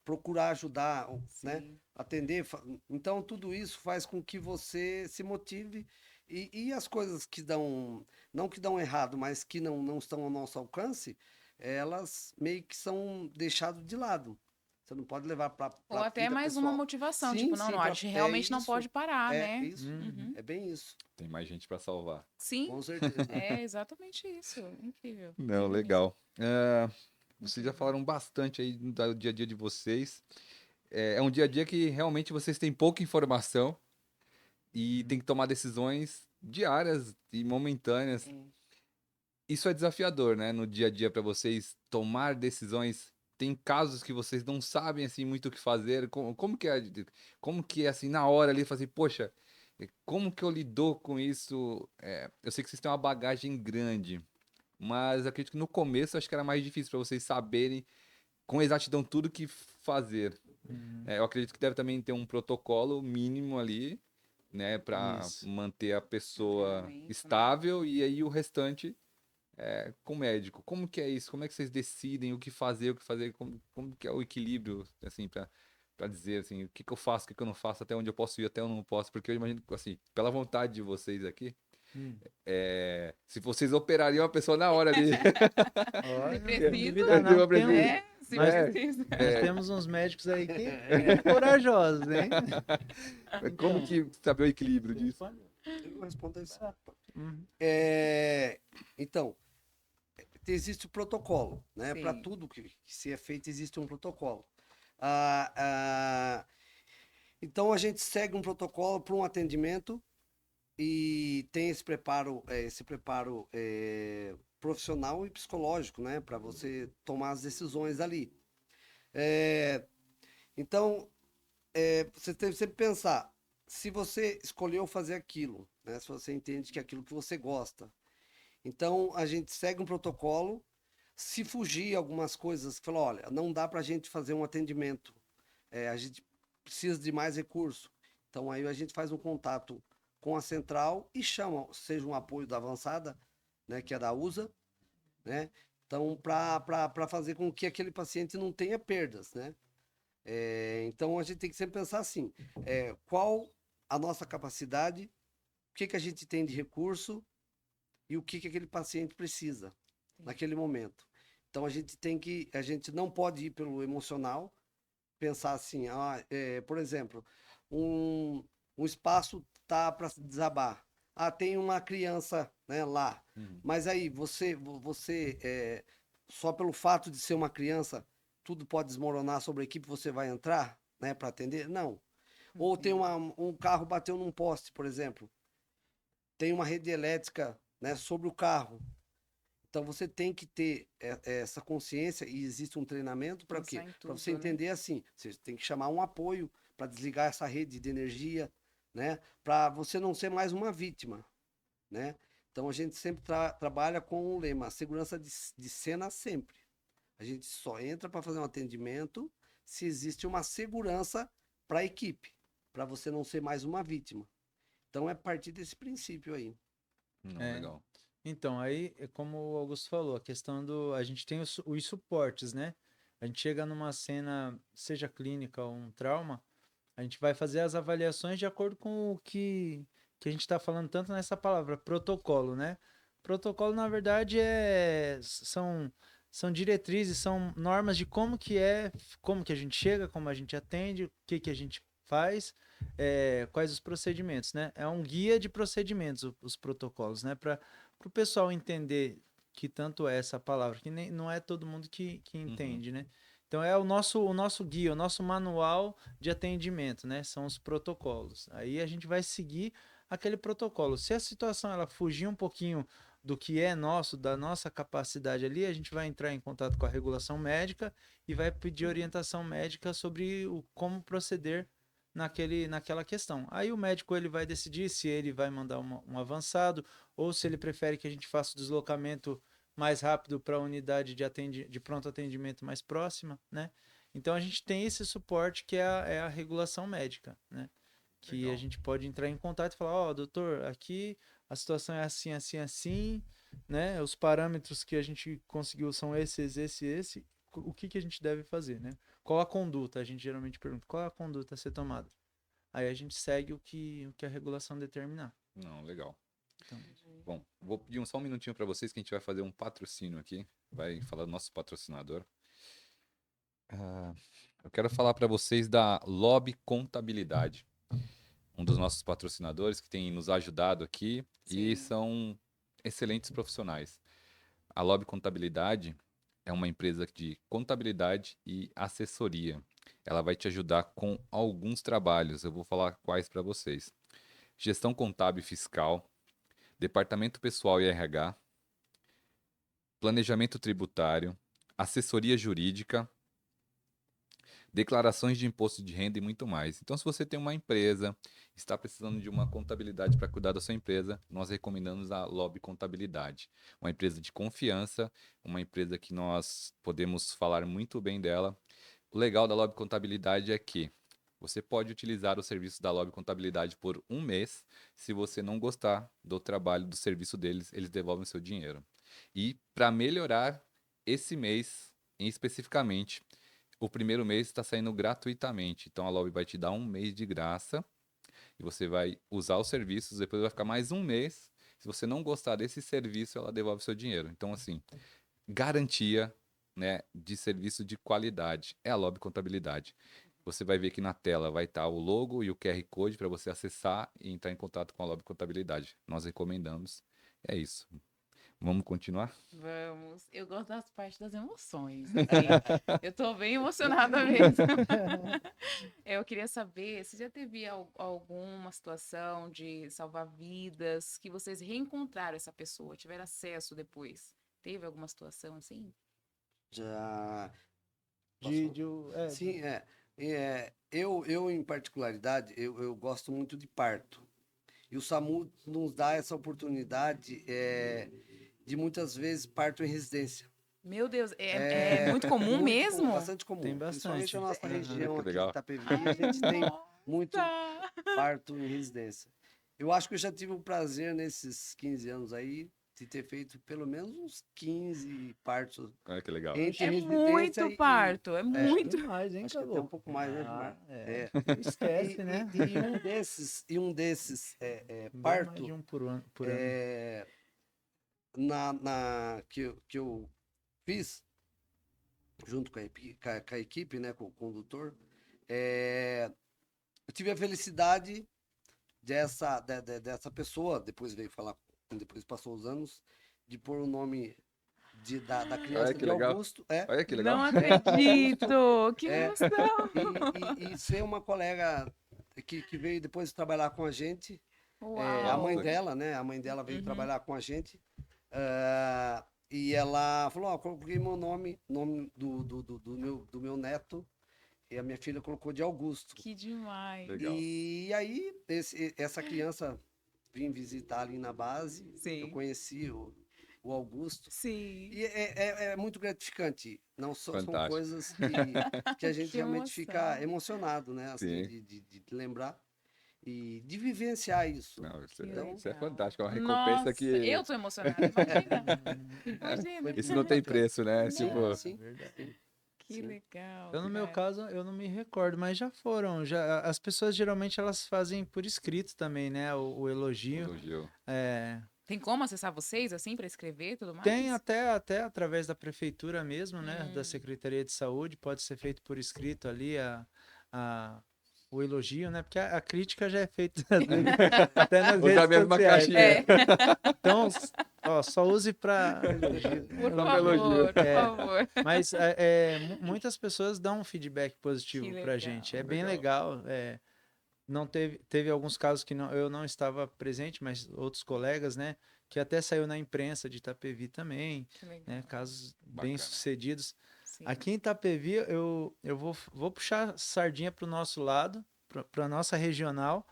procurar ajudar, né? Sim. Atender. Então tudo isso faz com que você se motive e as coisas que dão, não que dão errado, mas que não estão ao nosso alcance, elas meio que são deixadas de lado. Você não pode levar para Ou a até vida mais uma pessoal. motivação, Sim, tipo, não, sim, não, a gente é realmente não isso. pode parar, É né? isso. Uhum. É bem isso. Tem mais gente para salvar. Sim, Com certeza. é exatamente isso. Incrível. Não, Incrível mesmo. legal. Vocês já falaram bastante aí do dia a dia de vocês. É um dia a dia que realmente vocês têm pouca informação e tem que tomar decisões diárias e momentâneas. É. Isso é desafiador, né? No dia a dia para vocês tomar decisões. Tem casos que vocês não sabem assim muito o que fazer. Como que é assim na hora ali, fazer, poxa, como que eu lido com isso? Eu sei que vocês têm uma bagagem grande, mas acredito que no começo acho que era mais difícil para vocês saberem com exatidão tudo que fazer. Uhum. Eu acredito que deve também ter um protocolo mínimo ali, né, para Isso. manter a pessoa Treinamento, né? estável e aí o restante com o médico. Como que é isso? Como é que vocês decidem o que fazer, como que é o equilíbrio, assim, para dizer assim, o que que eu faço, o que que eu não faço, até onde eu posso ir, até onde eu não posso, porque eu imagino que, assim, pela vontade de vocês aqui, Hum. se vocês operariam a pessoa na hora ali, Se Olha, não precisa, duvida não. eu preciso. é, se Nós- precisa. Nós temos uns médicos aí que corajosos, hein? Como Então, que saber o equilíbrio disso? Eu vou responder isso. Uhum. Então, existe o protocolo, né? Para Sim. tudo que se é feito, existe um protocolo. Ah, ah, então, a gente segue um protocolo para um atendimento e tem esse preparo profissional e psicológico, né? Para você tomar as decisões ali. É, Então, você tem que sempre pensar, se você escolheu fazer aquilo, né? Se você entende que é aquilo que você gosta. Então, a gente segue um protocolo. Se fugir algumas coisas, que fala, olha, não dá para a gente fazer um atendimento, a gente precisa de mais recurso. Então, aí a gente faz um contato com a central e chama, seja um apoio da avançada, né, que é da USA, né? Então, para fazer com que aquele paciente não tenha perdas, né? Então, a gente tem que sempre pensar assim, qual a nossa capacidade, o que a gente tem de recurso e o que aquele paciente precisa naquele momento. Então, a gente não pode ir pelo emocional, pensar assim, por exemplo, um espaço tá para desabar. Tem uma criança, né, lá. Uhum. Mas aí só pelo fato de ser uma criança, tudo pode desmoronar sobre a equipe, você vai entrar, né, para atender? Não. Ou tem um carro bateu num poste, por exemplo. Tem uma rede elétrica, né, sobre o carro. Então você tem que ter essa consciência e existe um treinamento para quê? Pensar em Para você tudo, né? entender assim, você tem que chamar um apoio para desligar essa rede de energia, né? Para você não ser mais uma vítima, né? Então a gente sempre trabalha com o lema segurança de cena sempre. A gente só entra para fazer um atendimento se existe uma segurança para a equipe, para você não ser mais uma vítima. Então é a partir desse princípio aí. Não, É. legal. Então, aí, como o Augusto falou, a questão do. A gente tem os suportes, né? A gente chega numa cena, seja clínica ou um trauma, a gente vai fazer as avaliações de acordo com o que a gente está falando tanto nessa palavra, protocolo, né? Protocolo, na verdade, são diretrizes, são normas de como que a gente chega, como a gente atende, o que a gente faz, quais os procedimentos, né? É um guia de procedimentos, os protocolos, né? Para o pessoal entender que tanto é essa palavra, que não é todo mundo que entende, né? Então é o nosso guia, o nosso manual de atendimento, né? São os protocolos. Aí a gente vai seguir aquele protocolo. Se a situação ela fugir um pouquinho do que é nosso, da nossa capacidade ali, a gente vai entrar em contato com a regulação médica e vai pedir orientação médica sobre como proceder naquela questão. Aí o médico ele vai decidir se ele vai mandar um avançado ou se ele prefere que a gente faça o deslocamento mais rápido para a unidade de pronto atendimento mais próxima, né? Então a gente tem esse suporte que é a regulação médica, né? Que Legal. a gente pode entrar em contato e falar, ó, doutor, aqui a situação é assim, assim, assim, né? Os parâmetros que a gente conseguiu são esse. O que a gente deve fazer, né? Qual a conduta? A gente geralmente pergunta, qual é a conduta a ser tomada? Aí a gente segue o que a regulação determinar. Não, legal. Então, Bom, vou pedir só um minutinho para vocês que a gente vai fazer um patrocínio aqui. Vai falar do nosso patrocinador. Eu quero falar para vocês da Lobby Contabilidade, um dos nossos patrocinadores que tem nos ajudado aqui e Sim. são excelentes profissionais. A Lobby Contabilidade é uma empresa de contabilidade e assessoria. Ela vai te ajudar com alguns trabalhos. Eu vou falar quais para vocês: gestão contábil e fiscal, departamento pessoal e RH, planejamento tributário, assessoria jurídica, declarações de imposto de renda e muito mais. Então, se você tem uma empresa, está precisando de uma contabilidade para cuidar da sua empresa, nós recomendamos a Lobby Contabilidade. Uma empresa de confiança, uma empresa que nós podemos falar muito bem dela. O legal da Lobby Contabilidade é que você pode utilizar o serviço da Lobby Contabilidade por um mês. Se você não gostar do trabalho, do serviço deles, eles devolvem o seu dinheiro. E para melhorar esse mês, especificamente, o primeiro mês está saindo gratuitamente. Então a Lobby vai te dar um mês de graça e você vai usar os serviços, depois vai ficar mais um mês. Se você não gostar desse serviço, ela devolve o seu dinheiro. Então, assim, garantia, né, de serviço de qualidade é a Lobby Contabilidade. Você vai ver que na tela vai estar o logo e o QR Code para você acessar e entrar em contato com a Lobby Contabilidade. Nós recomendamos. É isso. Vamos continuar? Vamos. Eu gosto das partes das emoções. Assim. Eu tô bem emocionada mesmo. Eu queria saber se já teve alguma situação de salvar vidas, que vocês reencontraram essa pessoa, tiveram acesso depois. Teve alguma situação assim? Já. de, Posso- de, é, Sim, eu em particularidade, eu gosto muito de parto. E o SAMU nos dá essa oportunidade de muitas vezes parto em residência. Meu Deus, é muito comum mesmo? Bastante comum. Tem bastante. Principalmente na nossa Aham. região Que aqui legal. de Itapevi, a gente tem muito Nossa! parto em residência. Eu acho que eu já tive o prazer nesses 15 anos aí de ter feito pelo menos uns 15 partos Olha que legal. entre É residência muito parto, é muito. demais, hein, acho que até Cagô? um pouco mais, né, Gilmar? Esquece, né? E um desses Bem mais parto de um por ano. que eu fiz junto com a equipe, né, com o condutor, eu tive a felicidade dessa pessoa, depois veio falar, depois passou os anos, de pôr o nome da criança que de legal. Augusto, Olha que legal. Não acredito! Que É. emoção! e ser uma colega que veio depois trabalhar com a gente, a Uau! mãe Nossa. dela, né? A mãe dela veio Uhum. trabalhar com a gente. E ela falou, ó, coloquei meu nome do meu neto, e a minha filha colocou de Augusto. Que demais! Legal. E aí, essa criança vim visitar ali na base, eu Sim. conheci o Augusto. Sim. E é muito gratificante. Não são Fantástico. coisas que a gente Que realmente fica emoção. emocionado, né? Assim, Sim. de lembrar e de vivenciar isso. Não, Que isso é legal. fantástico. É uma recompensa Nossa, que. eu tô emocionada, imagina. Imagina. Isso não tem preço, né? Tipo, Sim. Verdade. Que Sim. legal. Eu, no meu cara. caso, eu não me recordo, mas já foram. As pessoas geralmente elas fazem por escrito também, né? O elogio. elogio. Tem como acessar vocês, assim, para escrever e tudo mais? Tem até através da prefeitura mesmo, né? Da Hum. Secretaria de Saúde, pode ser feito por escrito ali o elogio, né? Porque a crítica já é feita até nas Usa a redes mesma sociais. caixinha. É, Então, ó, só use para por Não, favor, elogio. por favor. Mas muitas pessoas dão um feedback positivo Que pra legal. gente. É bem Legal. legal. não teve alguns casos que eu não estava presente, mas outros colegas, né? Que até saiu na imprensa de Itapevi também, Que legal. né? Casos Bacana. bem-sucedidos. Sim. Aqui em Itapevi, eu vou puxar sardinha para o nosso lado, para a nossa regional.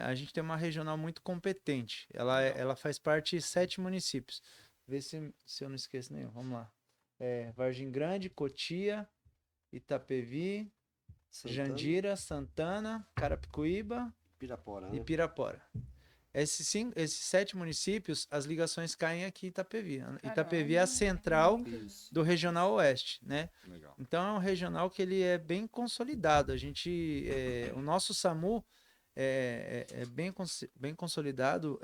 A gente tem uma regional muito competente. Legal. Ela faz parte de 7 municípios. Vê se eu não esqueço nenhum. Vamos lá. Vargem Grande, Cotia, Itapevi, Santana, Jandira, Santana, Carapicuíba Pirapora, e né? Pirapora. Esses 7 municípios, as ligações caem aqui em Itapevi. Itapevi é a central Isso. do Regional Oeste, né? Legal. Então é um regional que ele é bem consolidado. O nosso SAMU é bem consolidado.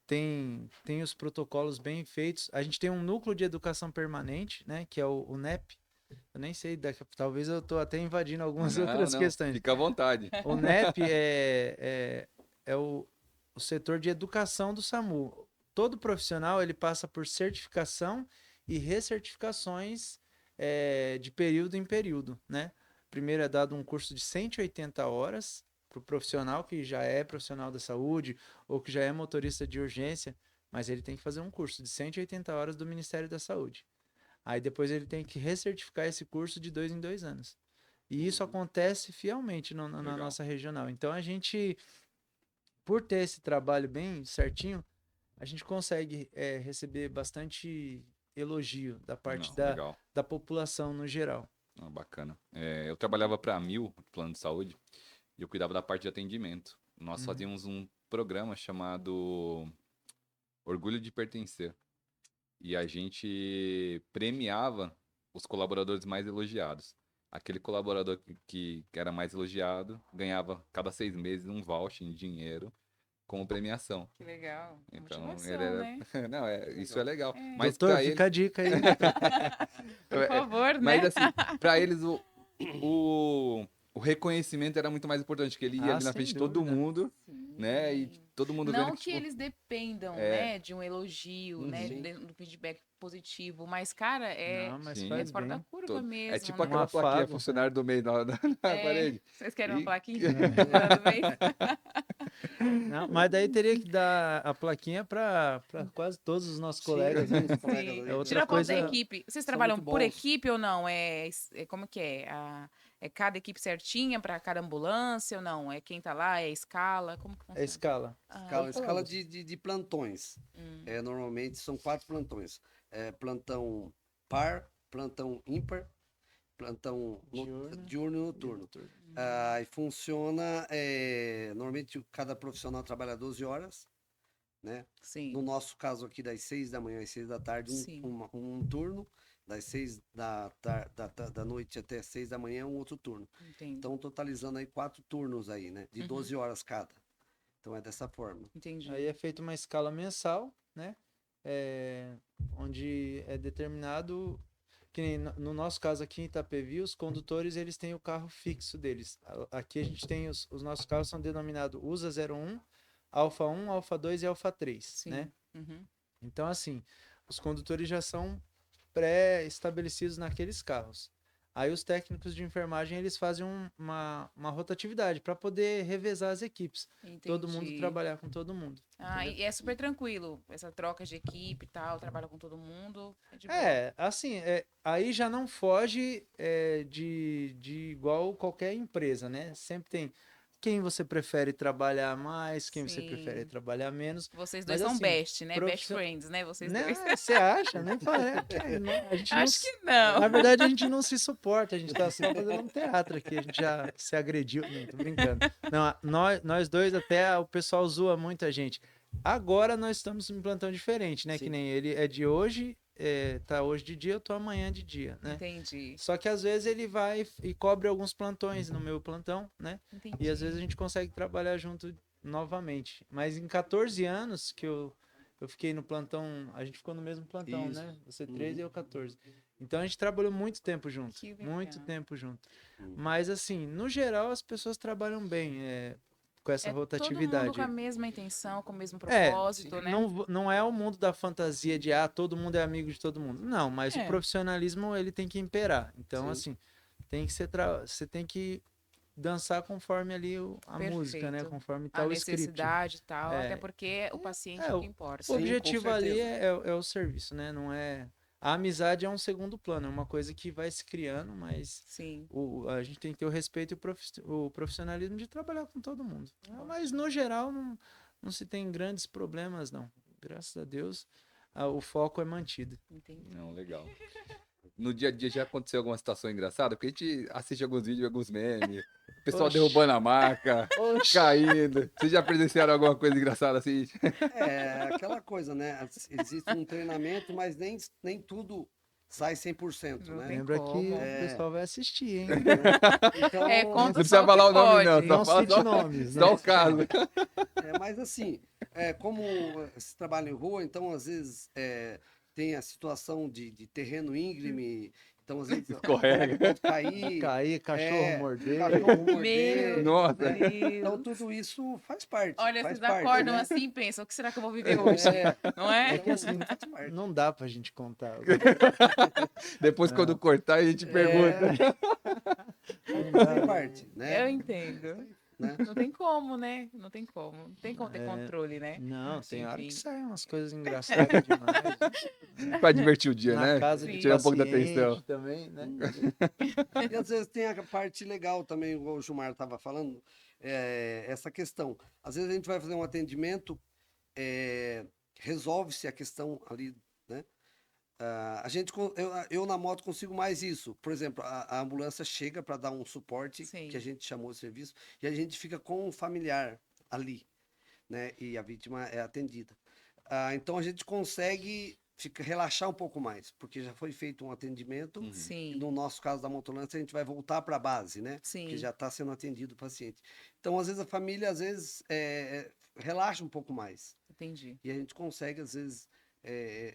Tem os protocolos bem feitos. A gente tem um núcleo de educação permanente, né? Que é o NEP. Eu nem sei, talvez eu estou até invadindo algumas outras questões. Fica à vontade. O NEP é o setor de educação do SAMU. Todo profissional ele passa por certificação e recertificações de período em período, né? Primeiro é dado um curso de 180 horas para o profissional que já é profissional da saúde ou que já é motorista de urgência, mas ele tem que fazer um curso de 180 horas do Ministério da Saúde. Aí depois ele tem que recertificar esse curso de 2 em 2 anos. E isso acontece fielmente na Legal. nossa regional. Então a gente, por ter esse trabalho bem certinho, a gente consegue receber bastante elogio da parte Legal. da população no geral. Bacana. Eu trabalhava para a Mil, plano de saúde, e eu cuidava da parte de atendimento. Nós fazíamos um programa chamado Orgulho de Pertencer. E a gente premiava os colaboradores mais elogiados. Aquele colaborador que era mais elogiado ganhava cada 6 meses um voucher em dinheiro como premiação. Que legal. Então, Motivação, ele era... né? Não, isso é legal. É. Mas Doutor, pra fica a dica aí. Por favor, né? Mas assim, pra eles o reconhecimento era muito mais importante, que ele ia ali na sem frente de todo dúvida. mundo, né? E todo mundo Não vendo que tipo, eles dependam, É. né, de um elogio, né, Sim. do feedback positivo, mas, cara, Não, mas Sim. é faz fora da bem. curva mesmo, é tipo né? aquela Um plaquinha afago. funcionário do mês na parede. Vocês querem uma E- plaquinha? Funcionário do mês? Não, mas daí teria que dar a plaquinha para quase todos os nossos colegas, né? Sim, os colegas Sim. ali. É outra Tira a foto coisa- da equipe. Vocês são trabalham muito por bons. equipe ou não? Como que é? É cada equipe certinha para cada ambulância ou não? É quem tá lá? É escala? Como que É funciona? escala. Escala de plantões. Normalmente são 4 plantões. Plantão par, plantão ímpar, plantão diurno e noturno. E funciona, normalmente cada profissional trabalha 12 horas, né? Sim. No nosso caso aqui, das 6 da manhã às 6 da tarde, Sim. um turno. Das 6 da noite até 6 da manhã, um outro turno. Entendi. Então, totalizando aí 4 turnos aí, né? De 12 horas cada. Então, é dessa forma. Entendi. Aí é feita uma escala mensal, né? Onde é determinado, que nem no nosso caso aqui em Itapevi, os condutores eles têm o carro fixo deles. Aqui a gente tem os nossos carros são denominados USA 01, Alfa 1, Alfa 2 e Alfa 3, Sim. né? Uhum. Então assim, os condutores já são pré-estabelecidos naqueles carros. Aí os técnicos de enfermagem eles fazem uma rotatividade para poder revezar as equipes. Todo mundo Entendi. trabalhar com todo mundo. E é super tranquilo, essa troca de equipe e tal, trabalha com todo mundo. É de boa. Assim, aí já não foge de igual qualquer empresa, né? Sempre tem quem você prefere trabalhar mais, quem você Sim. prefere trabalhar menos. Vocês dois Mas, são assim, best, né? Best profissio- friends, né? Vocês Né? dois. Você acha? Nem parece. A gente não Acho se- que não. Na verdade, a gente não se suporta, a gente tá só fazendo um teatro aqui, a gente já se agrediu. Não, tô brincando. Não, nós dois, até o pessoal zoa muito a gente. Agora nós estamos em plantão diferente, né? Sim. Que nem ele é de hoje, tá hoje de dia, eu tô amanhã de dia, né? Entendi. Só que às vezes ele vai e cobre alguns plantões no meu plantão, né? Entendi. E às vezes a gente consegue trabalhar junto novamente. Mas em 14 anos que eu fiquei no plantão, a gente ficou no mesmo plantão, Isso. né? Você 13 e eu 14. Então a gente trabalhou muito tempo junto. Que legal. Muito tempo junto. Uhum. Mas assim, no geral as pessoas trabalham bem com essa É todo rotatividade. mundo com a mesma intenção, com o mesmo É, propósito, né? Não é o mundo da fantasia de todo mundo é amigo de todo mundo. Não, mas o profissionalismo ele tem que imperar. Então, Sim. assim, tem que ser você tem que dançar conforme ali a música, né? Perfeito. Conforme tá A o script. necessidade e tal, É. até porque o paciente É, é o o que importa. O Sim, objetivo com ali certeza. é o serviço, né? Não é. A amizade é um segundo plano, é uma coisa que vai se criando, mas Sim. a gente tem que ter o respeito e o profissionalismo de trabalhar com todo mundo. Mas no geral não se tem grandes problemas, não. Graças a Deus, o foco é mantido. Entendi. Não, legal. No dia a dia já aconteceu alguma situação engraçada? Porque a gente assiste alguns vídeos, alguns memes, o pessoal Oxi. derrubando a maca, Oxi. caindo. Vocês já presenciaram alguma coisa engraçada assim? É aquela coisa, né? Existe um treinamento, mas nem tudo sai 100%, Não né? tem Lembra que como. o pessoal vai assistir, hein? Então, É, Não conta precisa só o que falar o nome, não. pode. Só Não fala cite nomes. só Não o caso. mas assim, como se trabalha em rua, então às vezes tem a situação de terreno íngreme, então às vezes o Escorrega. colega pode cair, Cair, cachorro morder. cachorro Meu morder, Nossa. né? Então Deus. tudo isso faz parte, Olha, faz vocês parte, acordam né? assim e pensam, o que será que eu vou viver hoje? É, Não é? É que assim, então faz parte. não dá pra gente contar. Depois, quando cortar, a gente pergunta. Não Fazem dá. parte, né? Eu entendo. Né? Não tem como, né? Não tem como. Não tem como ter É, controle, né? Não, tem hora que Enfim. saem umas coisas engraçadas demais. Pra divertir o dia, Na né? casa de Sim. Tirar um pouco da paciente atenção. também, né? E às vezes tem a parte legal também, igual o Gilmar estava falando, essa questão. Às vezes a gente vai fazer um atendimento, resolve-se a questão ali, né? Eu na moto consigo mais isso. Por exemplo, a ambulância chega para dar um suporte, Sim. que a gente chamou de serviço, e a gente fica com o familiar ali, né? E a vítima é atendida. Então a gente consegue relaxar um pouco mais, porque já foi feito um atendimento. E Sim. no nosso caso da motolância, a gente vai voltar para a base, né? Porque Sim. já está sendo atendido o paciente. Então, às vezes, a família, às vezes, relaxa um pouco mais. Entendi. E a gente consegue, às vezes,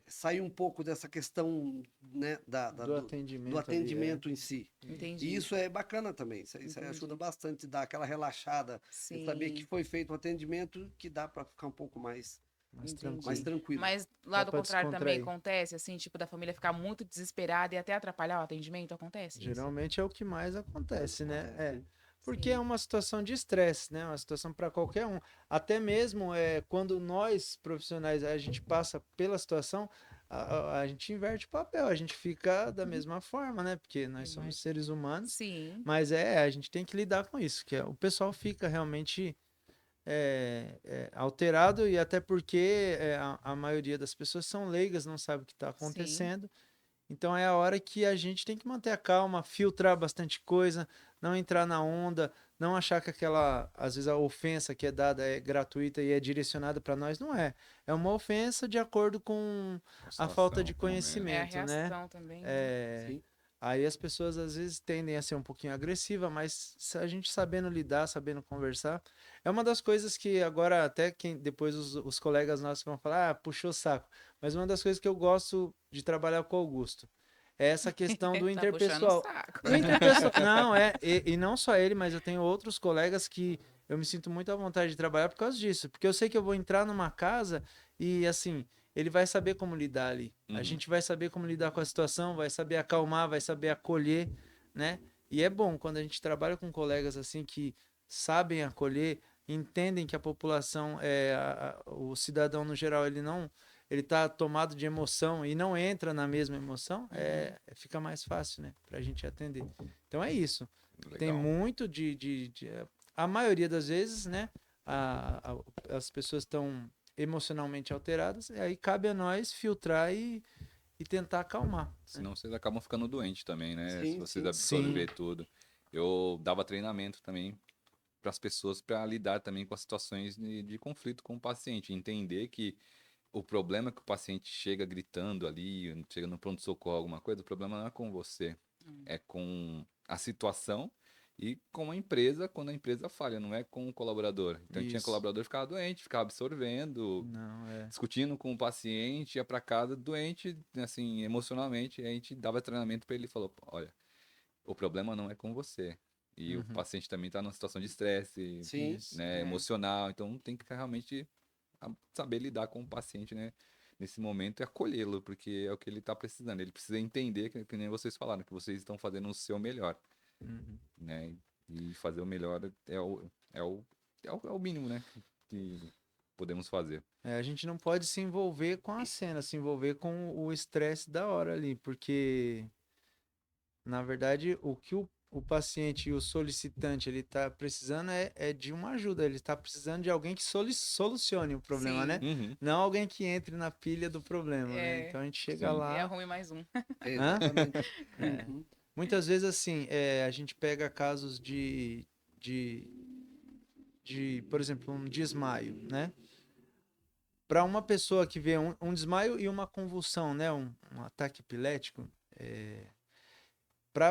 sair um pouco dessa questão, né, Do atendimento. do atendimento em si. Entendi. E isso é bacana também. Isso aí Entendi. ajuda bastante, dar aquela relaxada. Sim. E saber que foi feito um atendimento que dá para ficar um pouco mais Entendi. tranquilo. Mas lá Dá do pra contrário também descontrair. acontece, assim, tipo, da família ficar muito desesperada e até atrapalhar o atendimento? Acontece isso? Geralmente é o que mais acontece, né? Acontece. Porque Sim. é uma situação de estresse, né? Uma situação para qualquer um. Até mesmo quando nós, profissionais, a gente passa pela situação, a gente inverte o papel, a gente fica da mesma forma, né? Porque nós somos Imagino. seres humanos, Sim. mas a gente tem que lidar com isso, que o pessoal fica realmente alterado e até porque a maioria das pessoas são leigas, não sabe o que está acontecendo. Então é a hora que a gente tem que manter a calma, filtrar bastante coisa, não entrar na onda, não achar que às vezes a ofensa que é dada é gratuita e é direcionada para nós, não é. É uma ofensa de acordo com a falta de É a conhecimento, né? reação também. Né? Sim. Aí as pessoas às vezes tendem a ser um pouquinho agressivas, mas se a gente sabendo lidar, sabendo conversar, é uma das coisas que agora até depois os colegas nossos vão falar, puxou o saco. Mas uma das coisas que eu gosto de trabalhar com o Augusto é essa questão do Tá puxando o interpessoal. saco. O interpessoal, não, e não só ele, mas eu tenho outros colegas que eu me sinto muito à vontade de trabalhar por causa disso, porque eu sei que eu vou entrar numa casa e assim, ele vai saber como lidar ali. A gente vai saber como lidar com a situação, vai saber acalmar, vai saber acolher, né? E é bom quando a gente trabalha com colegas assim que sabem acolher, entendem que a população, o cidadão no geral, ele tá tomado de emoção e não entra na mesma emoção, fica mais fácil, né, pra gente atender. Então é isso. Legal. Tem muito a maioria das vezes, né, as pessoas estão emocionalmente alteradas, e aí cabe a nós filtrar e tentar acalmar. Né? Senão vocês acabam ficando doentes também, né? Sim, Se vocês sim. absorver tudo. Eu dava treinamento também para as pessoas para lidar também com as situações de conflito com o paciente. Entender que o problema é que o paciente chega gritando ali, chega no pronto-socorro, alguma coisa, o problema não é com você, é com a situação e com a empresa quando a empresa falha, não é com o colaborador. Então tinha Isso. colaborador que ficava doente, ficava absorvendo, Não, discutindo com o paciente, ia para casa doente, assim, emocionalmente, e a gente dava treinamento para ele e falou, olha, o problema não é com você. E o paciente também está numa situação de estresse, Sim. né, emocional, então tem que realmente saber lidar com o paciente, né, nesse momento e acolhê-lo, porque é o que ele está precisando. Ele precisa entender, que nem vocês falaram, que vocês estão fazendo o seu melhor, né? E fazer o melhor é o mínimo, né? Que podemos fazer. A gente não pode se envolver com a cena, se envolver com o estresse da hora ali, porque, na verdade, o que o paciente e o solicitante ele está precisando é de uma ajuda, ele está precisando de alguém que solucione o problema, né? Sim. Uhum. Não alguém que entre na pilha do problema, né? É. Então a gente chega Sim. E lá. arrume mais um. Hã? Exatamente. É. Uhum. Muitas vezes, assim, a gente pega casos por exemplo, um desmaio, né? Para uma pessoa que vê um desmaio e uma convulsão, né? Um ataque epilético, para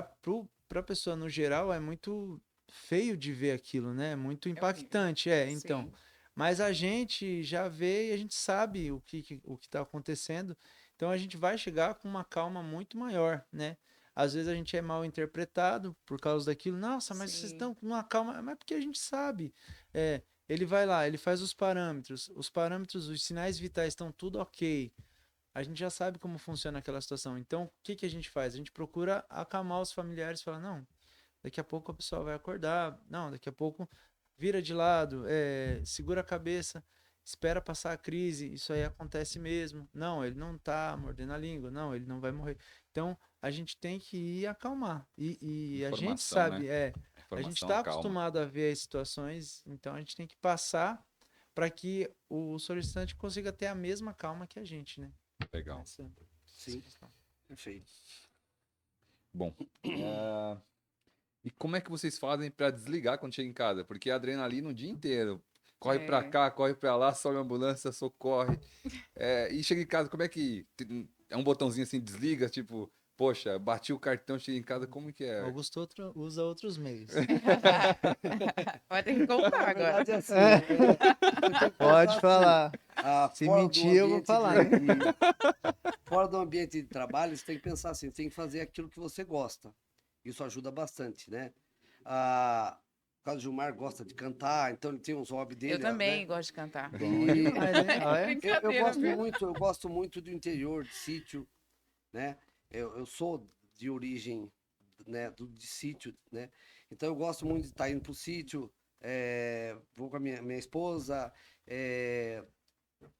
a pessoa no geral é muito feio de ver aquilo, né? É muito É horrível. impactante, então. Sim. Mas a gente já vê e a gente sabe o que está acontecendo, então a gente vai chegar com uma calma muito maior, né? Às vezes a gente é mal interpretado por causa daquilo. Nossa, mas vocês Sim. estão com uma calma. Mas é porque a gente sabe. Ele vai lá, ele faz os parâmetros, os sinais vitais estão tudo ok. A gente já sabe como funciona aquela situação. Então, o que que a gente faz? A gente procura acalmar os familiares, fala, não, daqui a pouco a pessoa vai acordar, não, daqui a pouco vira de lado, segura a cabeça, espera passar a crise, isso aí acontece mesmo. Não, ele não tá mordendo a língua, não, ele não vai morrer. Então, a gente tem que ir acalmar. E a gente Informação, sabe, né? a gente Informação, está calma. acostumado a ver as situações, então a gente tem que passar para que o solicitante consiga ter a mesma calma que a gente, né? Legal. Essa Sim, questão. perfeito. Bom, e como é que vocês fazem para desligar quando chega em casa? Porque a adrenalina o dia inteiro. Corre pra É. cá, corre pra lá, sobe a ambulância, socorre. E chega em casa, como é que. É um botãozinho assim, desliga, tipo, poxa, bati o cartão, cheguei em casa, como que é? Augusto usa outros meios. Vai ter que contar Na agora. verdade, é assim, você tem que Pode pensar falar. assim, Se fora do mentir, eu vou ambiente falar. fora do ambiente de trabalho, você tem que pensar assim, você tem que fazer aquilo que você gosta. Isso ajuda bastante, né? O caso do Gilmar gosta de cantar, então ele tem uns hobbies dele, Eu também né? gosto de cantar. Bom E demais, hein? Olha. eu Brincadeira, viu? eu gosto muito do interior, de sítio, né? Eu sou de origem, né, de sítio, né? Então eu gosto muito de estar indo pro sítio, vou com a minha esposa,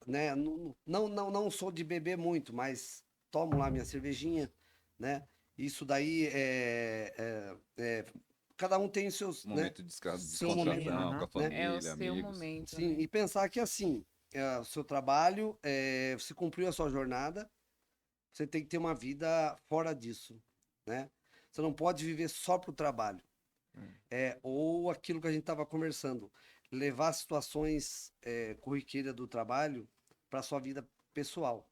né? Não sou de beber muito, mas tomo lá minha cervejinha, né? Isso daí cada um tem seus, né? Momento de Seu momento, descontração, com a né? É o família, seu amigos. momento, Sim, né? e pensar que assim, o seu trabalho, você cumpriu a sua jornada, você tem que ter uma vida fora disso, né? Você não pode viver só pro trabalho. Ou aquilo que a gente estava conversando, levar situações corriqueiras do trabalho para sua vida pessoal.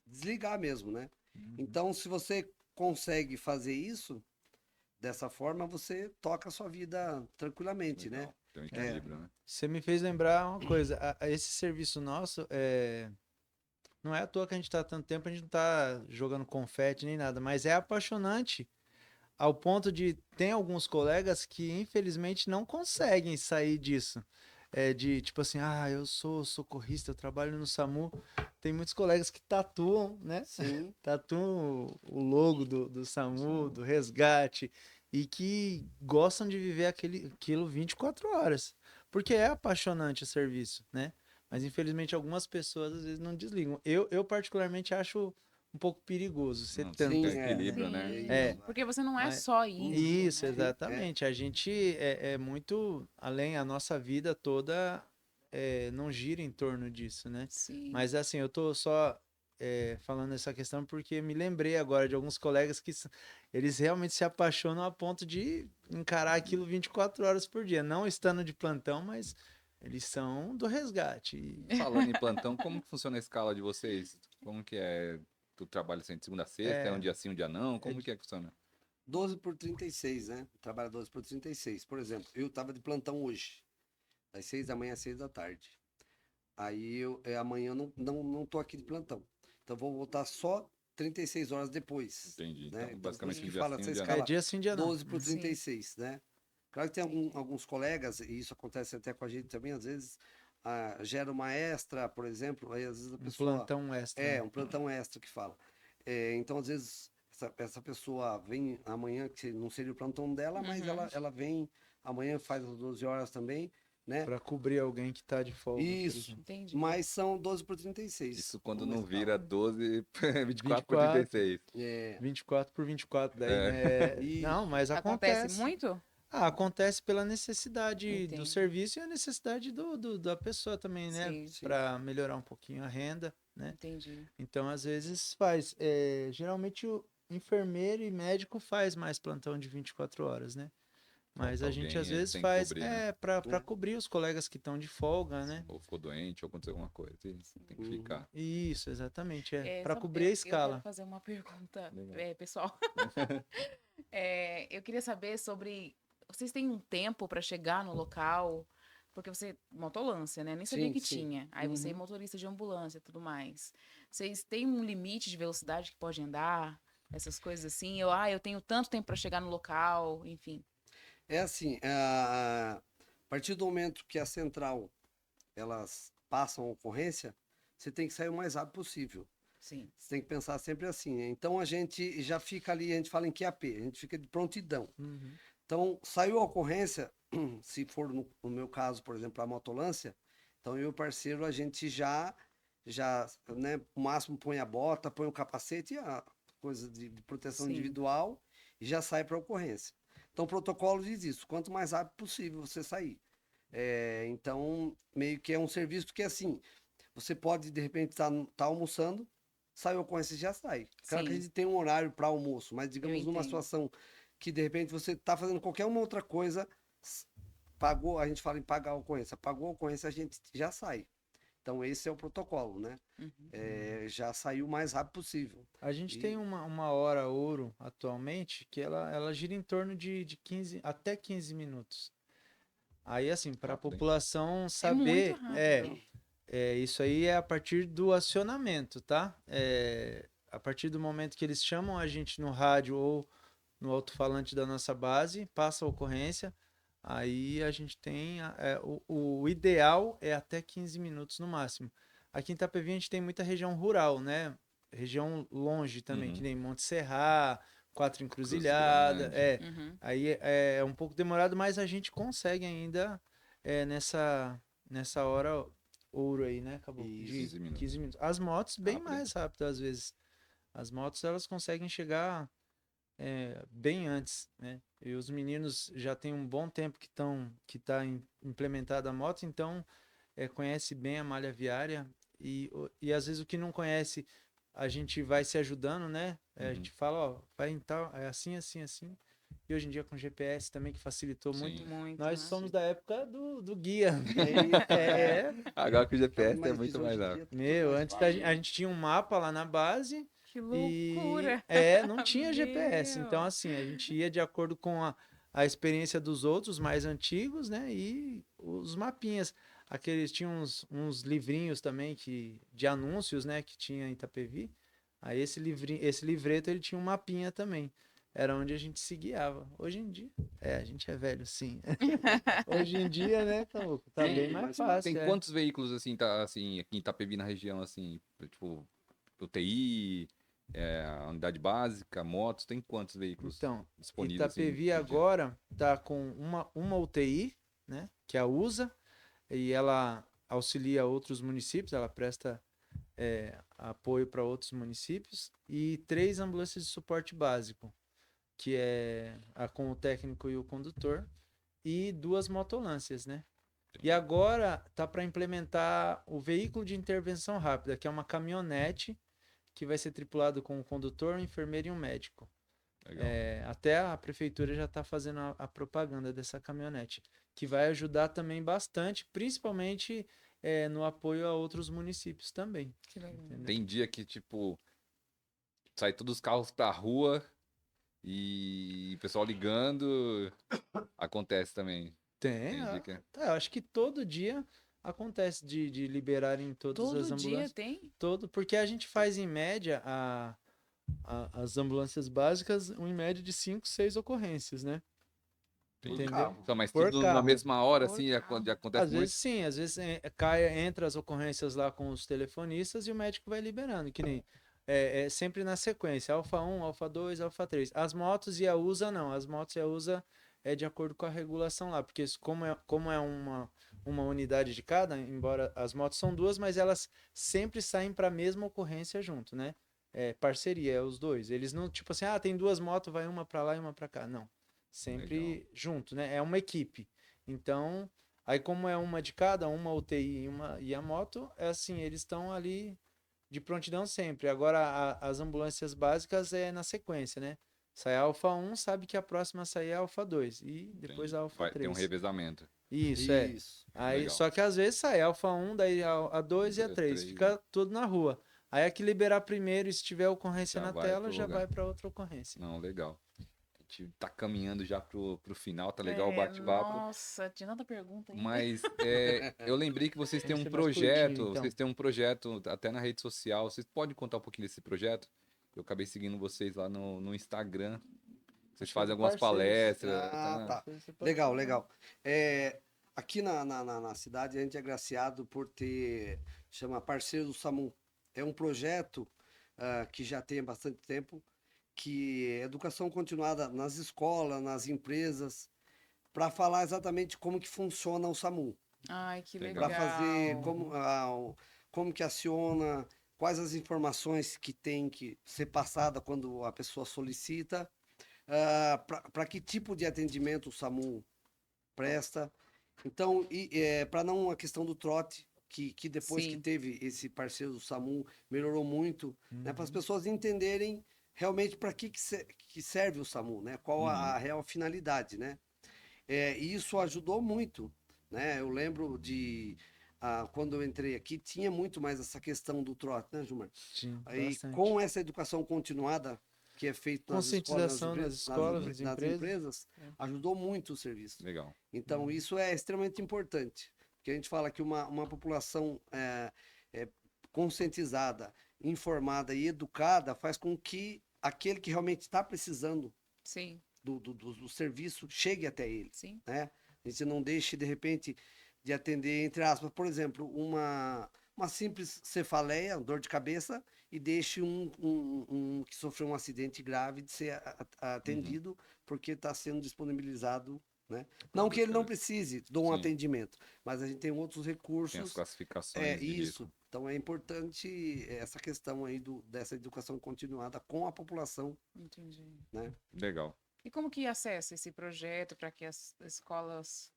Desligar mesmo, né? Então, se você consegue fazer isso, dessa forma, você toca a sua vida tranquilamente, né? Legal. Tem um equilíbrio, né? Você me fez lembrar uma coisa. Esse serviço nosso não é à toa que a gente está há tanto tempo, a gente não está jogando confete nem nada, mas é apaixonante ao ponto de tem alguns colegas que infelizmente não conseguem sair disso. De tipo assim, eu sou socorrista, eu trabalho no SAMU. Tem muitos colegas que tatuam, né? Sim, Tatuam o logo do SAMU, do resgate, e que gostam de viver aquilo 24 horas. Porque é apaixonante o serviço, né? Mas infelizmente algumas pessoas às vezes não desligam. Eu particularmente acho um pouco perigoso ser Não, tem que tanto. ter equilíbrio, né? É. Porque você não é Mas- só isso, Isso, né? exatamente. A gente é muito além, a nossa vida toda não gira em torno disso, né? Sim. Mas assim, eu tô só falando essa questão porque me lembrei agora de alguns colegas que eles realmente se apaixonam a ponto de encarar aquilo 24 horas por dia, não estando de plantão, mas eles são do resgate. Falando em plantão, como que funciona a escala de vocês? Como que é? Tu trabalha assim de segunda a sexta? É um dia sim, um dia não? Como que funciona? 12 por 36, né? Trabalha 12 por 36. Por exemplo, eu estava de plantão hoje, das 6 da manhã às 6 da tarde. Aí amanhã eu não tô aqui de plantão. Então vou voltar só 36 horas depois. Entendi. Né? Então, Então por basicamente isso um que dia fala sim, essa um dia escala não. Dia sim, dia não. 12 por Sim. 36, né? Claro que tem alguns colegas, e isso acontece até com a gente também, às vezes gera uma extra, por exemplo, aí às vezes a Um pessoa... plantão extra. Um plantão extra que fala. Então, às vezes, essa pessoa vem amanhã, que não seria o plantão dela, mas Uhum. ela vem amanhã, faz as 12 horas também, né? Para cobrir alguém que tá de folga, por Isso. exemplo. Entendi. Mas são 12 por 36. Isso quando uma não escala. vira 12, 24 por 24. 36. É, 24 por 24 daí, É. né? Isso. Não, mas Acontece acontece. muito? Ah, acontece pela necessidade do Entendi. serviço e a necessidade da pessoa também, né? Sim. Sim. Para melhorar um pouquinho a renda, né? Entendi. Então, às vezes faz. Geralmente o enfermeiro e médico faz mais plantão de 24 horas, né? Mas Falta a gente às alguém, eles vezes têm que faz cobrir, né? para É. cobrir os colegas que estão de folga, né? Ou ficou doente, ou aconteceu alguma coisa. Tem que ficar. Isso, exatamente, para Sabe, cobrir a eu quero escala. fazer uma pergunta, Legal. pessoal. Eu queria saber sobre. Vocês têm um tempo para chegar no local? Porque você. Motolância, né? Nem sabia Sim, que sim. tinha. Aí você é Uhum. motorista de ambulância e tudo mais. Vocês têm um limite de velocidade que pode andar? Essas coisas assim? Eu tenho tanto tempo para chegar no local, enfim. É assim, a partir do momento que a central elas passam a ocorrência, você tem que sair o mais rápido possível. Sim. Você tem que pensar sempre assim, né? Então a gente já fica ali, a gente fala em QAP, a gente fica de prontidão. Uhum. Então, saiu a ocorrência, se for no meu caso, por exemplo, a motolância, então eu e o parceiro, a gente já, né, o máximo põe a bota, põe o capacete e a coisa de proteção Sim. individual e já sai para a ocorrência. Então, o protocolo diz isso, quanto mais rápido possível você sair. Então, meio que é um serviço que, assim, você pode, de repente, tá almoçando, saiu a ocorrência e já sai. Claro que a Sim. gente tem um horário para almoço, mas digamos numa entendo. situação que, de repente, você está fazendo qualquer uma outra coisa, pagou, a gente fala em pagar a ocorrência, pagou a ocorrência, a gente já sai. Então, esse é o protocolo, né? Uhum. Já saiu o mais rápido possível. A gente E- tem uma hora ouro atualmente que ela gira em torno de 15 até 15 minutos. Aí, assim, para a Rápido, hein? população É saber, muito rápido. isso aí é a partir do acionamento, tá? A partir do momento que eles chamam a gente no rádio ou no alto-falante da nossa base, passa a ocorrência, aí a gente tem. O ideal é até 15 minutos no máximo. Aqui em Itapevi a gente tem muita região rural, né? Região longe também, Uhum. que nem Monte Serra, Quatro Cruz Encruzilhada. Grande. Uhum. Aí é um pouco demorado, mas a gente consegue ainda nessa hora ouro aí, né? Acabou. Isso. De 15 minutos. 15 minutos. As motos bem Rápido, hein? mais rápido às vezes. As motos elas conseguem chegar bem antes, né? E os meninos já tem um bom tempo que tá implementada a moto, então conhece bem a malha viária e às vezes o que não conhece a gente vai se ajudando, né? A Uhum. gente fala, ó, vai em tal, é assim, assim, assim. E hoje em dia com GPS também que facilitou muito. Sim. Muito, Nós né? somos da época do guia. É, Agora que o GPS é mas muito hoje mais em rápido. dia tá tudo Meu, mais antes fácil, a gente tinha um mapa lá na base Que e loucura! não tinha GPS. Meu. Então, assim, a gente ia de acordo com a experiência dos outros mais antigos, né? E os mapinhas. Aqueles tinham uns livrinhos também de anúncios, né? Que tinha em Itapevi. Aí esse livreto ele tinha um mapinha também. Era onde a gente se guiava. Hoje em dia, a gente é velho, sim. Hoje em dia, né, Camuco? Tá Tem- bem mais mas fácil. Tem quantos veículos assim, assim, aqui em Itapevi na região, assim, tipo, UTI, a unidade básica, motos, tem quantos veículos Então, disponíveis assim, Itapevi por dia? agora tá com uma UTI, né, que é a USA, e ela auxilia outros municípios, ela presta apoio para outros municípios, e 3 ambulâncias de suporte básico, que é a com o técnico e o condutor, e 2 motolâncias, né? E agora tá para implementar o veículo de intervenção rápida, que é uma caminhonete que vai ser tripulado com um condutor, um enfermeiro e um médico. Legal. Até a prefeitura já está fazendo a propaganda dessa caminhonete, que vai ajudar também bastante, principalmente no apoio a outros municípios também. Que legal. Entendeu? Tem dia que, tipo, sai todos os carros pra rua e o pessoal ligando, acontece também. Tem, Tem dia que eu acho que todo dia acontece de liberarem todas as Todo dia ambulâncias. tem? Porque a gente faz em média as ambulâncias básicas, em média de 5, 6 ocorrências, né? Tem. Por Entendeu? carro. Então, mas Por tudo na carro. mesma hora, Por assim, carro. acontece Às muito. vezes sim, às vezes entra as ocorrências lá com os telefonistas e o médico vai liberando, que nem é sempre na sequência, Alfa 1, Alfa 2, Alfa 3. As motos e a USA não, as motos e a USA é de acordo com a regulação lá, porque como é uma unidade de cada, embora as motos são duas, mas elas sempre saem para a mesma ocorrência junto, né? É parceria, é os dois. Eles não, tipo assim, tem duas motos, vai uma para lá e uma para cá. Não. Legal. Sempre junto, né? É uma equipe. Então, aí como é uma de cada, uma UTI e a moto, é assim, eles estão ali de prontidão sempre. Agora, as ambulâncias básicas é na sequência, né? Sai a Alfa 1, sabe que a próxima sai a Alfa 2 e depois Entendi. a Alfa Vai ter um 3. revezamento. Isso, é. Isso. Aí, Legal. só que às vezes sai a Alfa 1, daí a 2 e a 2, 3. 3, Fica tudo na rua. Aí a que liberar primeiro, e se tiver ocorrência já na vai tela, pro já lugar. vai para outra ocorrência. Não, legal. A gente tá caminhando já pro final, tá legal o É, bate-papo. nossa, tinha tanta pergunta ainda. Mas eu lembrei que vocês têm Vamos um ser mais curtinho, projeto, então. vocês têm um projeto até na rede social. Vocês podem contar um pouquinho desse projeto? Eu acabei seguindo vocês lá no Instagram. Vocês Acho que é fazem do algumas parceiros. palestras, Ah, tá? tá. Você pode Legal, falar. legal. Aqui na cidade a gente é agraciado por ter, chama Parceiro do SAMU. É um projeto que já tem há bastante tempo, que é educação continuada nas escolas, nas empresas, para falar exatamente como que funciona o SAMU, Ai, que Legal. para fazer legal. como que aciona, quais as informações que tem que ser passada quando a pessoa solicita, para que tipo de atendimento o SAMU presta. Então, para não a questão do trote, que depois que Sim, teve esse parceiro do SAMU, melhorou muito, né, para as Uhum. pessoas entenderem realmente para que serve o SAMU, né? Qual Uhum. a real finalidade, né? E isso ajudou muito, né? Eu lembro quando eu entrei aqui, tinha muito mais essa questão do trote, né, Gilmar? Sim, Aí, bastante. com essa educação continuada que é feita nas escolas, Conscientização nas escolas, nas nas empresas. empresas, ajudou muito o serviço. Legal. Então, isso é extremamente importante, porque a gente fala que uma população conscientizada, informada e educada faz com que aquele que realmente está precisando sim, do serviço chegue até ele, sim. né? A gente não deixe, de repente, de atender, entre aspas, por exemplo, uma simples cefaleia, dor de cabeça, e deixe um que sofreu um acidente grave de ser Uhum. atendido porque está sendo disponibilizado, né? Pra Não que ele não buscar. precise de um Sim, atendimento, mas a gente tem outros tem as recursos, classificações de isso. risco. Então é importante essa questão aí dessa educação continuada com a população, Entendi. né? Legal. E como que acessa esse projeto para que as escolas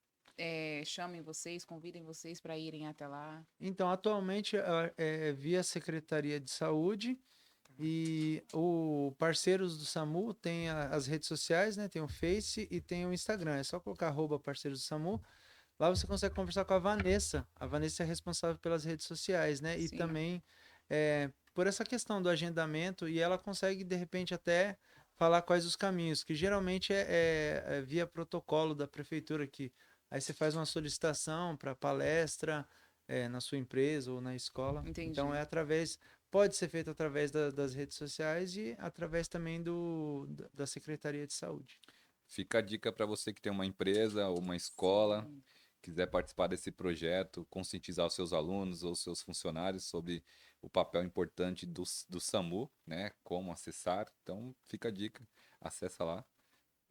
chamem vocês, convidem vocês para irem até lá? Então, atualmente é via Secretaria de Saúde e o parceiros do SAMU tem as redes sociais, né? Tem o Face e tem o Instagram. É só colocar @parceiros do SAMU. Lá você consegue conversar com a Vanessa. A Vanessa é responsável pelas redes sociais, né? E Sim, também por essa questão do agendamento e ela consegue de repente até falar quais os caminhos, que geralmente é via protocolo da prefeitura que aí você faz uma solicitação para palestra na sua empresa ou na escola. Então entendi. pode ser feito através das redes sociais e através também da Secretaria de Saúde. Fica a dica para você que tem uma empresa ou uma escola, Sim, quiser participar desse projeto, conscientizar os seus alunos ou seus funcionários sobre o papel importante do SAMU, né? Como acessar. Então, fica a dica, acessa lá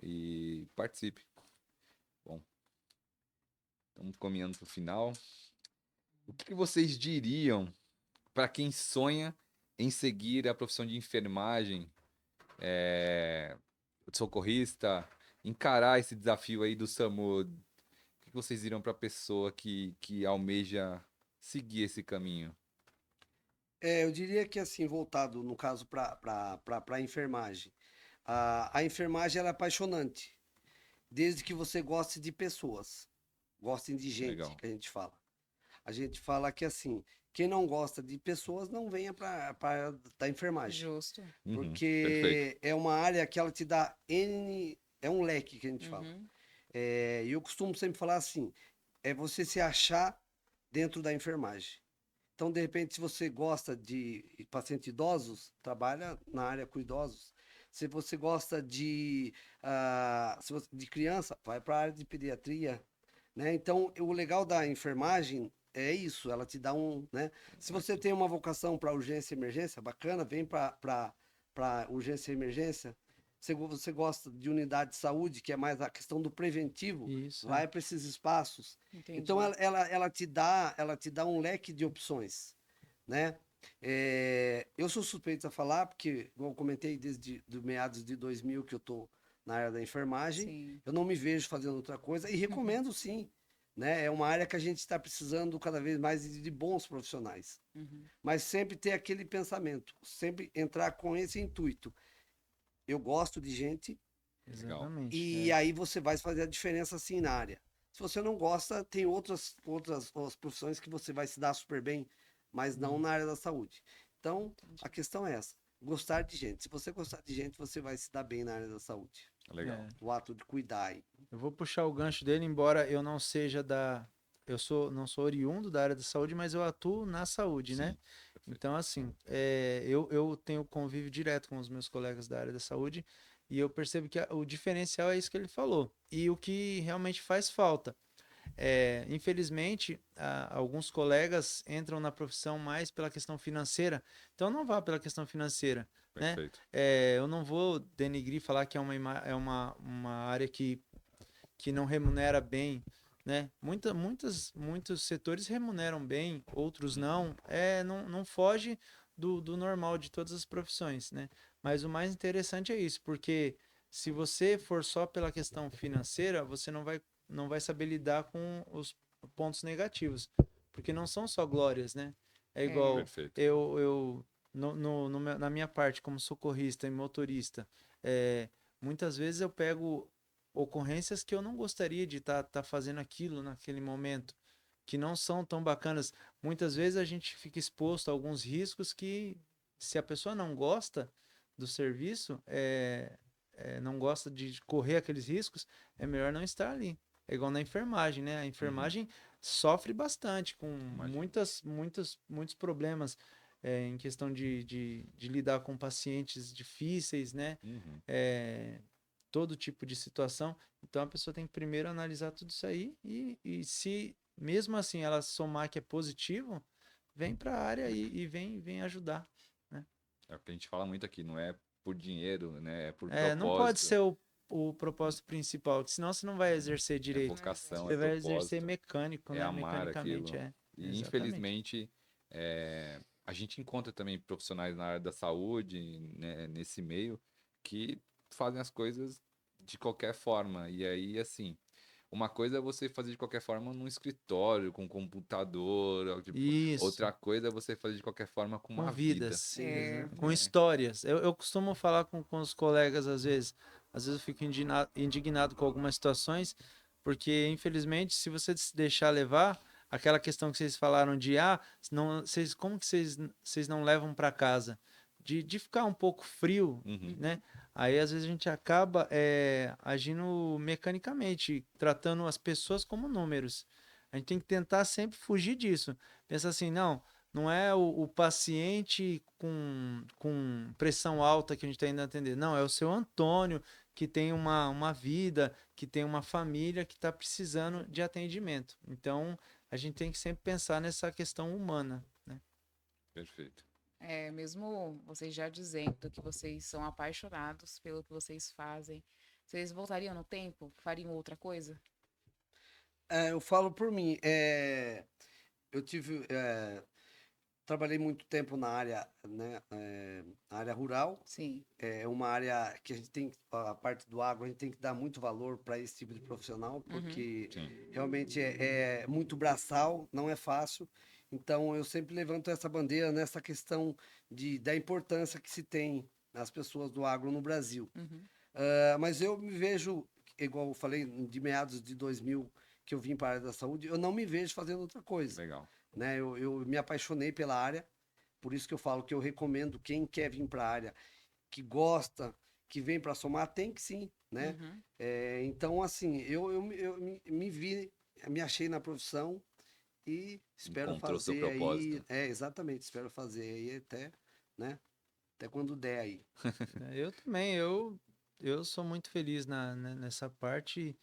e participe. Bom, estamos caminhando para o final. O que vocês diriam para quem sonha em seguir a profissão de enfermagem, de socorrista, encarar esse desafio aí do SAMU? O que vocês diriam para a pessoa que almeja seguir esse caminho? Eu diria que assim, voltado no caso para a enfermagem. A enfermagem ela é apaixonante, desde que você goste de pessoas, gostem de gente, Legal. que a gente fala. A gente fala que assim, quem não gosta de pessoas não venha para da enfermagem, justo. Uhum, perfeito. porque é uma área que ela te dá é um leque que a gente fala. Uhum, E eu costumo sempre falar assim, é você se achar dentro da enfermagem. Então, de repente, se você gosta de pacientes idosos, trabalha na área com idosos. Se você gosta de criança, vai para a área de pediatria, né? Então, o legal da enfermagem é isso, ela te dá né? Se você tem uma vocação para urgência e emergência, bacana, vem para urgência e emergência. Você gosta de unidade de saúde, que é mais a questão do preventivo, Isso. vai para esses espaços. Entendi. Então ela te dá um leque de opções, né? Eu sou suspeito a falar, porque, como eu comentei, desde meados de 2000 que eu estou na área da enfermagem, Sim. eu não me vejo fazendo outra coisa e recomendo sim, né? É uma área que a gente está precisando cada vez mais de bons profissionais, mas sempre ter aquele pensamento, sempre entrar com esse intuito. Eu gosto de gente Exatamente. e aí você vai fazer a diferença sim na área. Se você não gosta, tem outras profissões que você vai se dar super bem, mas não na área da saúde. Então, a questão é essa. Gostar de gente. Se você gostar de gente, você vai se dar bem na área da saúde. Legal. É. O ato de cuidar aí. Eu vou puxar o gancho dele, embora eu não seja não sou oriundo da área da saúde, mas eu atuo na saúde, Sim, né? perfeito. Então, assim, eu tenho convívio direto com os meus colegas da área da saúde e eu percebo que o diferencial é isso que ele falou. E o que realmente faz falta. Infelizmente, alguns colegas entram na profissão mais pela questão financeira, então não vá pela questão financeira, né? Perfeito. Eu não vou denigrir, falar que é uma área que não remunera bem, né? Muitos setores remuneram bem, outros não. Não foge do normal de todas as profissões, né? Mas o mais interessante é isso, porque se você for só pela questão financeira, você não vai saber lidar com os pontos negativos, porque não são só glórias, né? É igual Perfeito. na minha parte como socorrista e motorista, muitas vezes eu pego ocorrências que eu não gostaria de estar fazendo aquilo naquele momento, que não são tão bacanas. Muitas vezes a gente fica exposto a alguns riscos que, se a pessoa não gosta do serviço, não gosta de correr aqueles riscos, é melhor não estar ali. É igual na enfermagem, né? A enfermagem sofre bastante com Imagino. muitos problemas em questão de lidar com pacientes difíceis, né? Uhum. Todo tipo de situação. Então a pessoa tem que primeiro analisar tudo isso aí e se mesmo assim ela somar que é positivo, vem para a área e vem ajudar, né? É o que a gente fala muito aqui, não é por dinheiro, né? É por Não pode propósito. ser o propósito principal, que senão você não vai exercer É direito. vocação, é Você vai exercer propósito, mecânico, é né? amar Mecanicamente, aquilo. E Exatamente. infelizmente a gente encontra também profissionais na área da saúde, né, nesse meio, que fazem as coisas de qualquer forma. E aí, assim, uma coisa é você fazer de qualquer forma num escritório, com computador, ou, tipo, Isso. outra coisa é você fazer de qualquer forma com Com uma vida. vidas, Sim, com histórias. Eu costumo falar com os colegas às vezes eu fico indignado com algumas situações, porque infelizmente, se você se deixar levar, aquela questão que vocês falaram de como que vocês não levam para casa? De ficar um pouco frio, Uhum. né? Aí às vezes a gente acaba agindo mecanicamente, tratando as pessoas como números. A gente tem que tentar sempre fugir disso. Pensar assim, não é o paciente com pressão alta que a gente está indo atender. Não, é o seu Antônio, que tem uma vida, que tem uma família que está precisando de atendimento. Então, a gente tem que sempre pensar nessa questão humana, né? Perfeito. Mesmo vocês já dizendo que vocês são apaixonados pelo que vocês fazem, vocês voltariam no tempo? Fariam outra coisa? eu falo por mim. Eu trabalhei muito tempo na área, né, na área rural. Sim. É uma área que a gente a parte do agro, a gente tem que dar muito valor para esse tipo de profissional, porque Sim. realmente é muito braçal, não é fácil. Então, eu sempre levanto essa bandeira nessa questão da importância que se tem nas pessoas do agro no Brasil. Mas eu me vejo, igual eu falei, de meados de 2000 que eu vim para a área da saúde, eu não me vejo fazendo outra coisa, Legal. né? Eu me apaixonei pela área, por isso que eu falo que eu recomendo quem quer vir para a área, que gosta, que vem para somar, tem que sim, né? Então, assim, me achei na profissão e espero Encontrou seu fazer aí. propósito. Exatamente, espero fazer aí até, né? Até quando der aí. Eu também, eu sou muito feliz nessa parte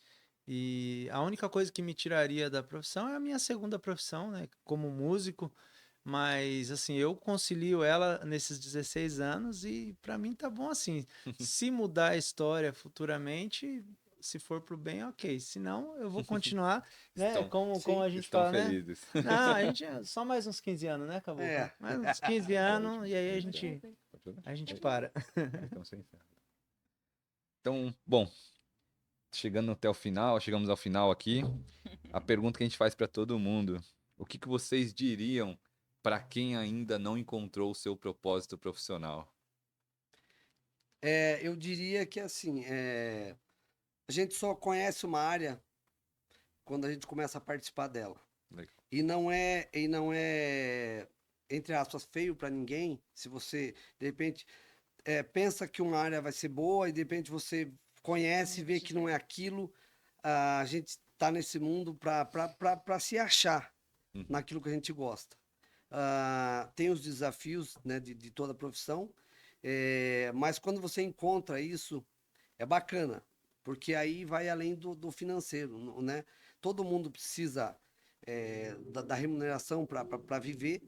E a única coisa que me tiraria da profissão é a minha segunda profissão, né, como músico. Mas, assim, eu concilio ela nesses 16 anos e para mim tá bom assim. Se mudar a história futuramente, se for pro bem, ok. Se não, eu vou continuar, né? Estão, Como Sim. a gente estão fala, né? felizes. Não, a gente só mais uns 15 anos, né, Caboclo? É. Mais uns 15 anos e aí Pode a gente falar? para. Então, sem encerrar. Então, bom, chegamos ao final aqui. A pergunta que a gente faz para todo mundo: o que que vocês diriam para quem ainda não encontrou o seu propósito profissional? Eu diria que assim, a gente só conhece uma área quando a gente começa a participar dela. Legal. E não é, entre aspas, feio para ninguém se você, de repente, pensa que uma área vai ser boa e de repente você conhece e vê que não é aquilo. A gente tá nesse mundo para se achar Uhum. naquilo que a gente gosta. Tem os desafios, né, de toda a profissão, mas quando você encontra isso, é bacana, porque aí vai além do financeiro, né? Todo mundo precisa da remuneração para viver,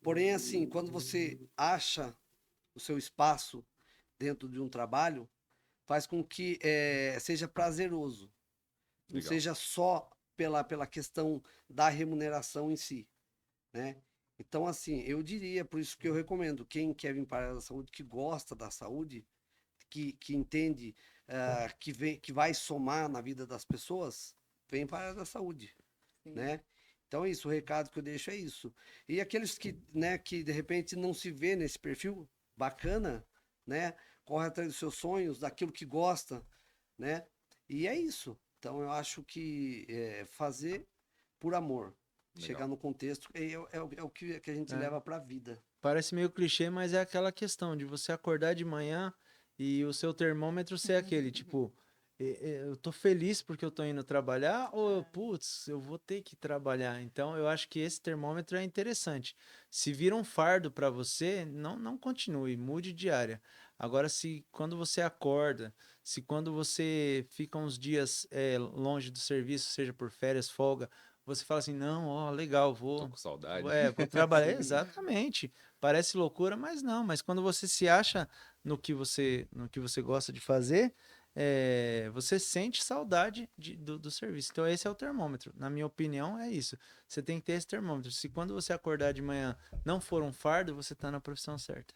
porém, assim, quando você acha o seu espaço dentro de um trabalho, faz com que seja prazeroso, não Legal. seja só pela questão da remuneração em si, né? Então, assim, eu diria, por isso que eu recomendo, quem quer vir para a área da saúde, que gosta da saúde, que entende que vai somar na vida das pessoas, vem para a área da saúde, Sim. né? Então é isso, o recado que eu deixo é isso. E aqueles que, né, que de repente não se vê nesse perfil, bacana, né? Corre atrás dos seus sonhos, daquilo que gosta, né? E é isso. Então eu acho que fazer por amor, chegar Legal. no contexto, é o que a gente É. leva para a vida. Parece meio clichê, mas é aquela questão de você acordar de manhã e o seu termômetro ser aquele, tipo, eu tô feliz porque eu tô indo trabalhar ou, putz, eu vou ter que trabalhar. Então, eu acho que esse termômetro é interessante. Se vira um fardo para você, não continue, mude de área. Agora, se quando você acorda, se quando você fica uns dias longe do serviço, seja por férias, folga, você fala assim, não, ó, legal, Tô com saudade. vou trabalhar. Sim. Exatamente. Parece loucura, mas não. Mas quando você se acha no que você gosta de fazer, você sente saudade do serviço. Então esse é o termômetro. Na minha opinião, é isso. Você tem que ter esse termômetro. Se quando você acordar de manhã não for um fardo, você está na profissão certa.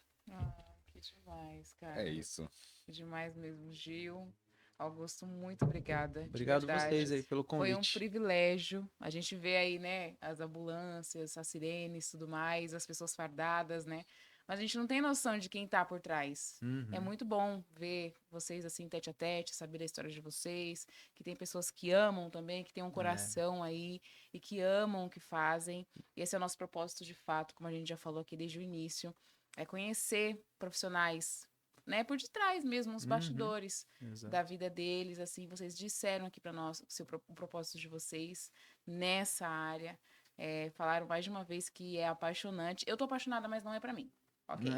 Que demais, cara. É isso. Demais mesmo, Gil. Augusto, muito obrigada, de Obrigado vocês verdade. aí pelo Foi um convite. privilégio. A gente vê aí, né, as ambulâncias, as sirenes, tudo mais, as pessoas fardadas, né? Mas a gente não tem noção de quem tá por trás. É Uhum. muito bom ver vocês assim, tete a tete, saber a história de vocês, que tem pessoas que amam também, que tem um coração aí e que amam o que fazem. E esse é o nosso propósito de fato, como a gente já falou aqui desde o início, é conhecer profissionais, né, por detrás mesmo, os Uhum. bastidores Exato. da vida deles, assim, vocês disseram aqui para nós o propósito de vocês nessa área, falaram mais de uma vez que é apaixonante. Eu tô apaixonada, mas não é para mim. Ok.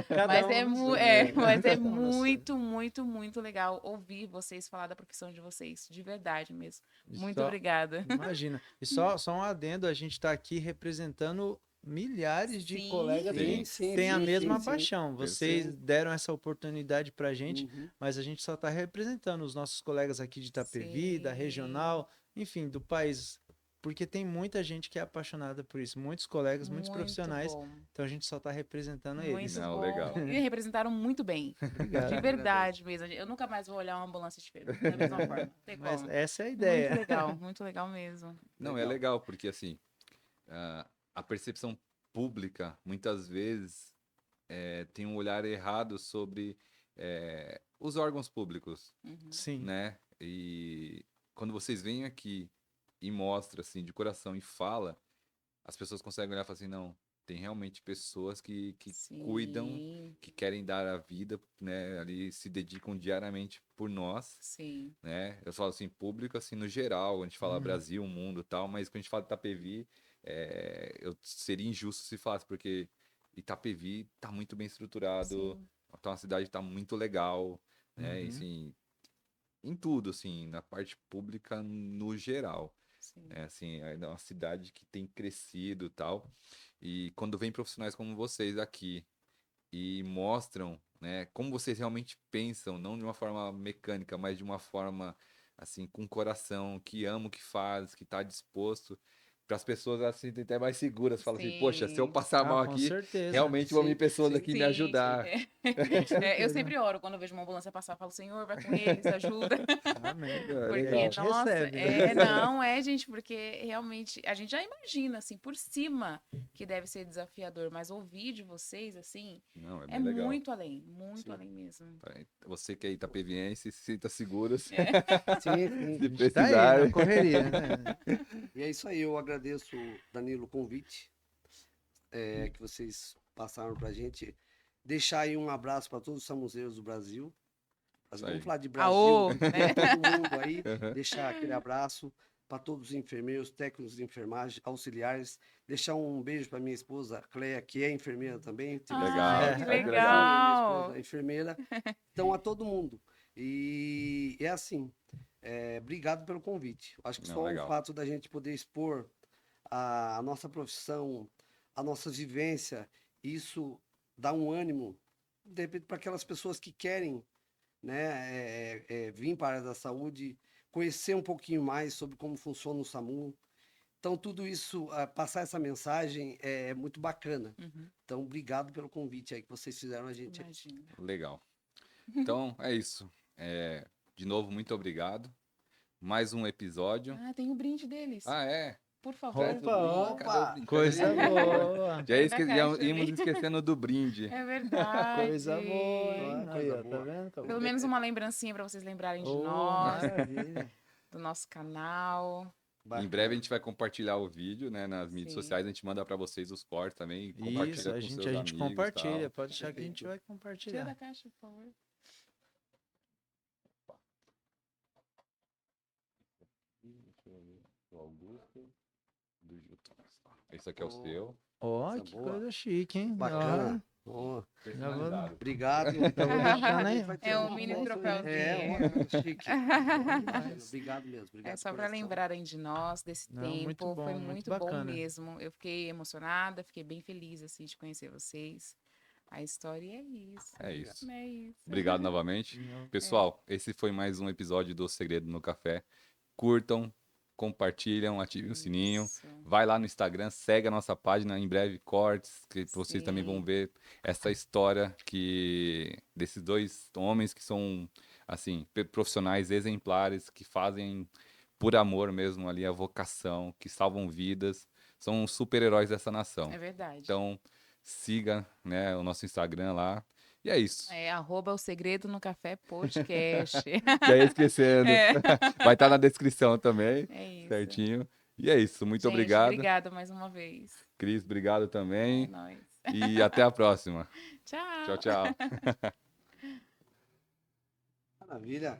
Cada Mas um é, no seu. mas é Cada um no seu. muito, muito, muito legal ouvir vocês falar da profissão de vocês, de verdade mesmo. E Muito só, obrigada. imagina. E só um adendo, a gente está aqui representando milhares de colegas Sim, que Sim, sim, têm a sim, mesma sim, sim. paixão. Vocês Sim. deram essa oportunidade para a gente, Uhum. mas a gente só está representando os nossos colegas aqui de Itapevi, da sim. regional, enfim, do país. Porque tem muita gente que é apaixonada por isso, muitos colegas, muitos Muito profissionais, bom. então a gente só está representando eles. Muito Não, bom. legal. E representaram muito bem. De Obrigado. verdade mesmo. Eu nunca mais vou olhar uma ambulância diferente, da mesma forma. Não tem Mas como. essa é a ideia. Muito legal mesmo. Não, é Legal. legal, porque assim, a percepção pública, muitas vezes, tem um olhar errado sobre os órgãos públicos, Uhum. Sim. né? E quando vocês vêm aqui e mostra assim de coração e fala, as pessoas conseguem olhar e falar assim, não, tem realmente pessoas que cuidam, Sim, que querem dar a vida, né? Ali se dedicam diariamente por nós, sim. né? Eu falo assim, público assim no geral, a gente fala Uhum. Brasil, mundo, e tal, mas quando a gente fala de Itapevi, eu seria injusto se falasse porque Itapevi tá muito bem estruturado, Sim. tá uma cidade que tá muito legal, né? Uhum. Enfim, em tudo, assim, na parte pública no geral. Sim. É assim, é uma cidade que tem crescido e tal. E quando vem profissionais como vocês aqui e mostram, né, como vocês realmente pensam, não de uma forma mecânica, mas de uma forma assim, com coração, que ama o que faz, que está disposto, para as pessoas assim, até mais seguras, falam assim, poxa, se eu Sim. passar mal Com aqui, certeza. realmente vão vir Sim, pessoas sim. aqui me Sim, ajudar. sim. Com Eu certeza. sempre oro quando eu vejo uma ambulância passar, eu falo, Senhor, vai com eles, ajuda. Amém. É, E a Porque, legal. gente nossa, recebe, né? não, gente, porque realmente a gente já imagina, assim, por cima que deve ser desafiador, mas ouvir de vocês, assim, Não, é é bem legal. muito Sim. além mesmo. Você que é itapeviense, se sinta seguros, É. Sim, A sim. se gente tá aí, na precisarem. correria, né? E é isso aí, eu agradeço, Danilo, o convite que vocês passaram pra gente. Deixar aí um abraço para todos os samuzeiros do Brasil. Isso Vamos aí. falar de Brasil, Aô, para né? todo mundo aí, Uhum. deixar aquele abraço para todos os enfermeiros, técnicos de enfermagem, auxiliares. Deixar um beijo para minha esposa, Cleia, que é enfermeira também. Tive Legal, Ai, que que a legal. Gracinha, minha esposa, legal. é enfermeira. Então, a todo mundo. E é assim, obrigado pelo convite. Acho que Não, só o legal. fato da gente poder expor a nossa profissão, a nossa vivência, isso dá um ânimo, de repente, para aquelas pessoas que querem, né, vir para a área da saúde, conhecer um pouquinho mais sobre como funciona o SAMU. Então, tudo isso, passar essa mensagem é muito bacana. Uhum, Então, obrigado pelo convite aí que vocês fizeram a gente aqui. imagina. Legal. Então, é isso. De novo, muito obrigado. Mais um episódio. Ah, tem o brinde deles. Ah, é? Por favor. Traz o Opa, brinde. Cadê o opa! brinde? Coisa Cadê o brinde? boa. Já Aí na caixa íamos ali. esquecendo do brinde. É verdade. Coisa boa, hein? Ah, Aí, coisa ó, tá boa. vendo? Pelo menos uma lembrancinha para vocês lembrarem de Oh, nós, maravilha. do nosso canal. Em breve a Bacana. gente vai compartilhar o vídeo, né, nas mídias Sim. sociais. A gente manda para vocês os cortes também. Isso, Compartilha a com gente, seus a gente amigos e compartilha. tal. Pode deixar que a gente vai Tira da compartilhar. caixa, por favor. Do Augusto, do Gilton. Esse aqui é o Oh. seu. Ó, Coisa que boa. coisa chique, hein? Bacana. Ó, Personalizado. obrigado. Já vou deixando aí. É um mini troféuzinho. Chique. Demais. Obrigado mesmo. Obrigado É só de para coração. lembrarem de nós, desse Não, muito tempo. Foi bom, muito muito bom bacana. mesmo. Eu fiquei emocionada, fiquei bem feliz assim de conhecer vocês. A história é isso. É isso. É isso. Obrigado novamente. Pessoal, esse foi mais um episódio do Segredo no Café. Curtam, compartilham, ativem o sininho. Isso. Vai lá no Instagram, segue a nossa página, em breve cortes, que vocês também vão Sim. ver essa história que desses dois homens que são assim, profissionais exemplares, que fazem por amor mesmo ali a vocação, que salvam vidas, são os super-heróis dessa nação. É verdade. Então, siga, né, o nosso Instagram lá. E é isso. É @o Segredo no Café Podcast. Já ia esquecendo. É. Vai estar na descrição também, É isso. certinho. E é isso. Muito Gente, obrigado. obrigada mais uma vez. Cris, obrigado É também. nóis. E até a próxima. Tchau. Tchau, tchau. Maravilha.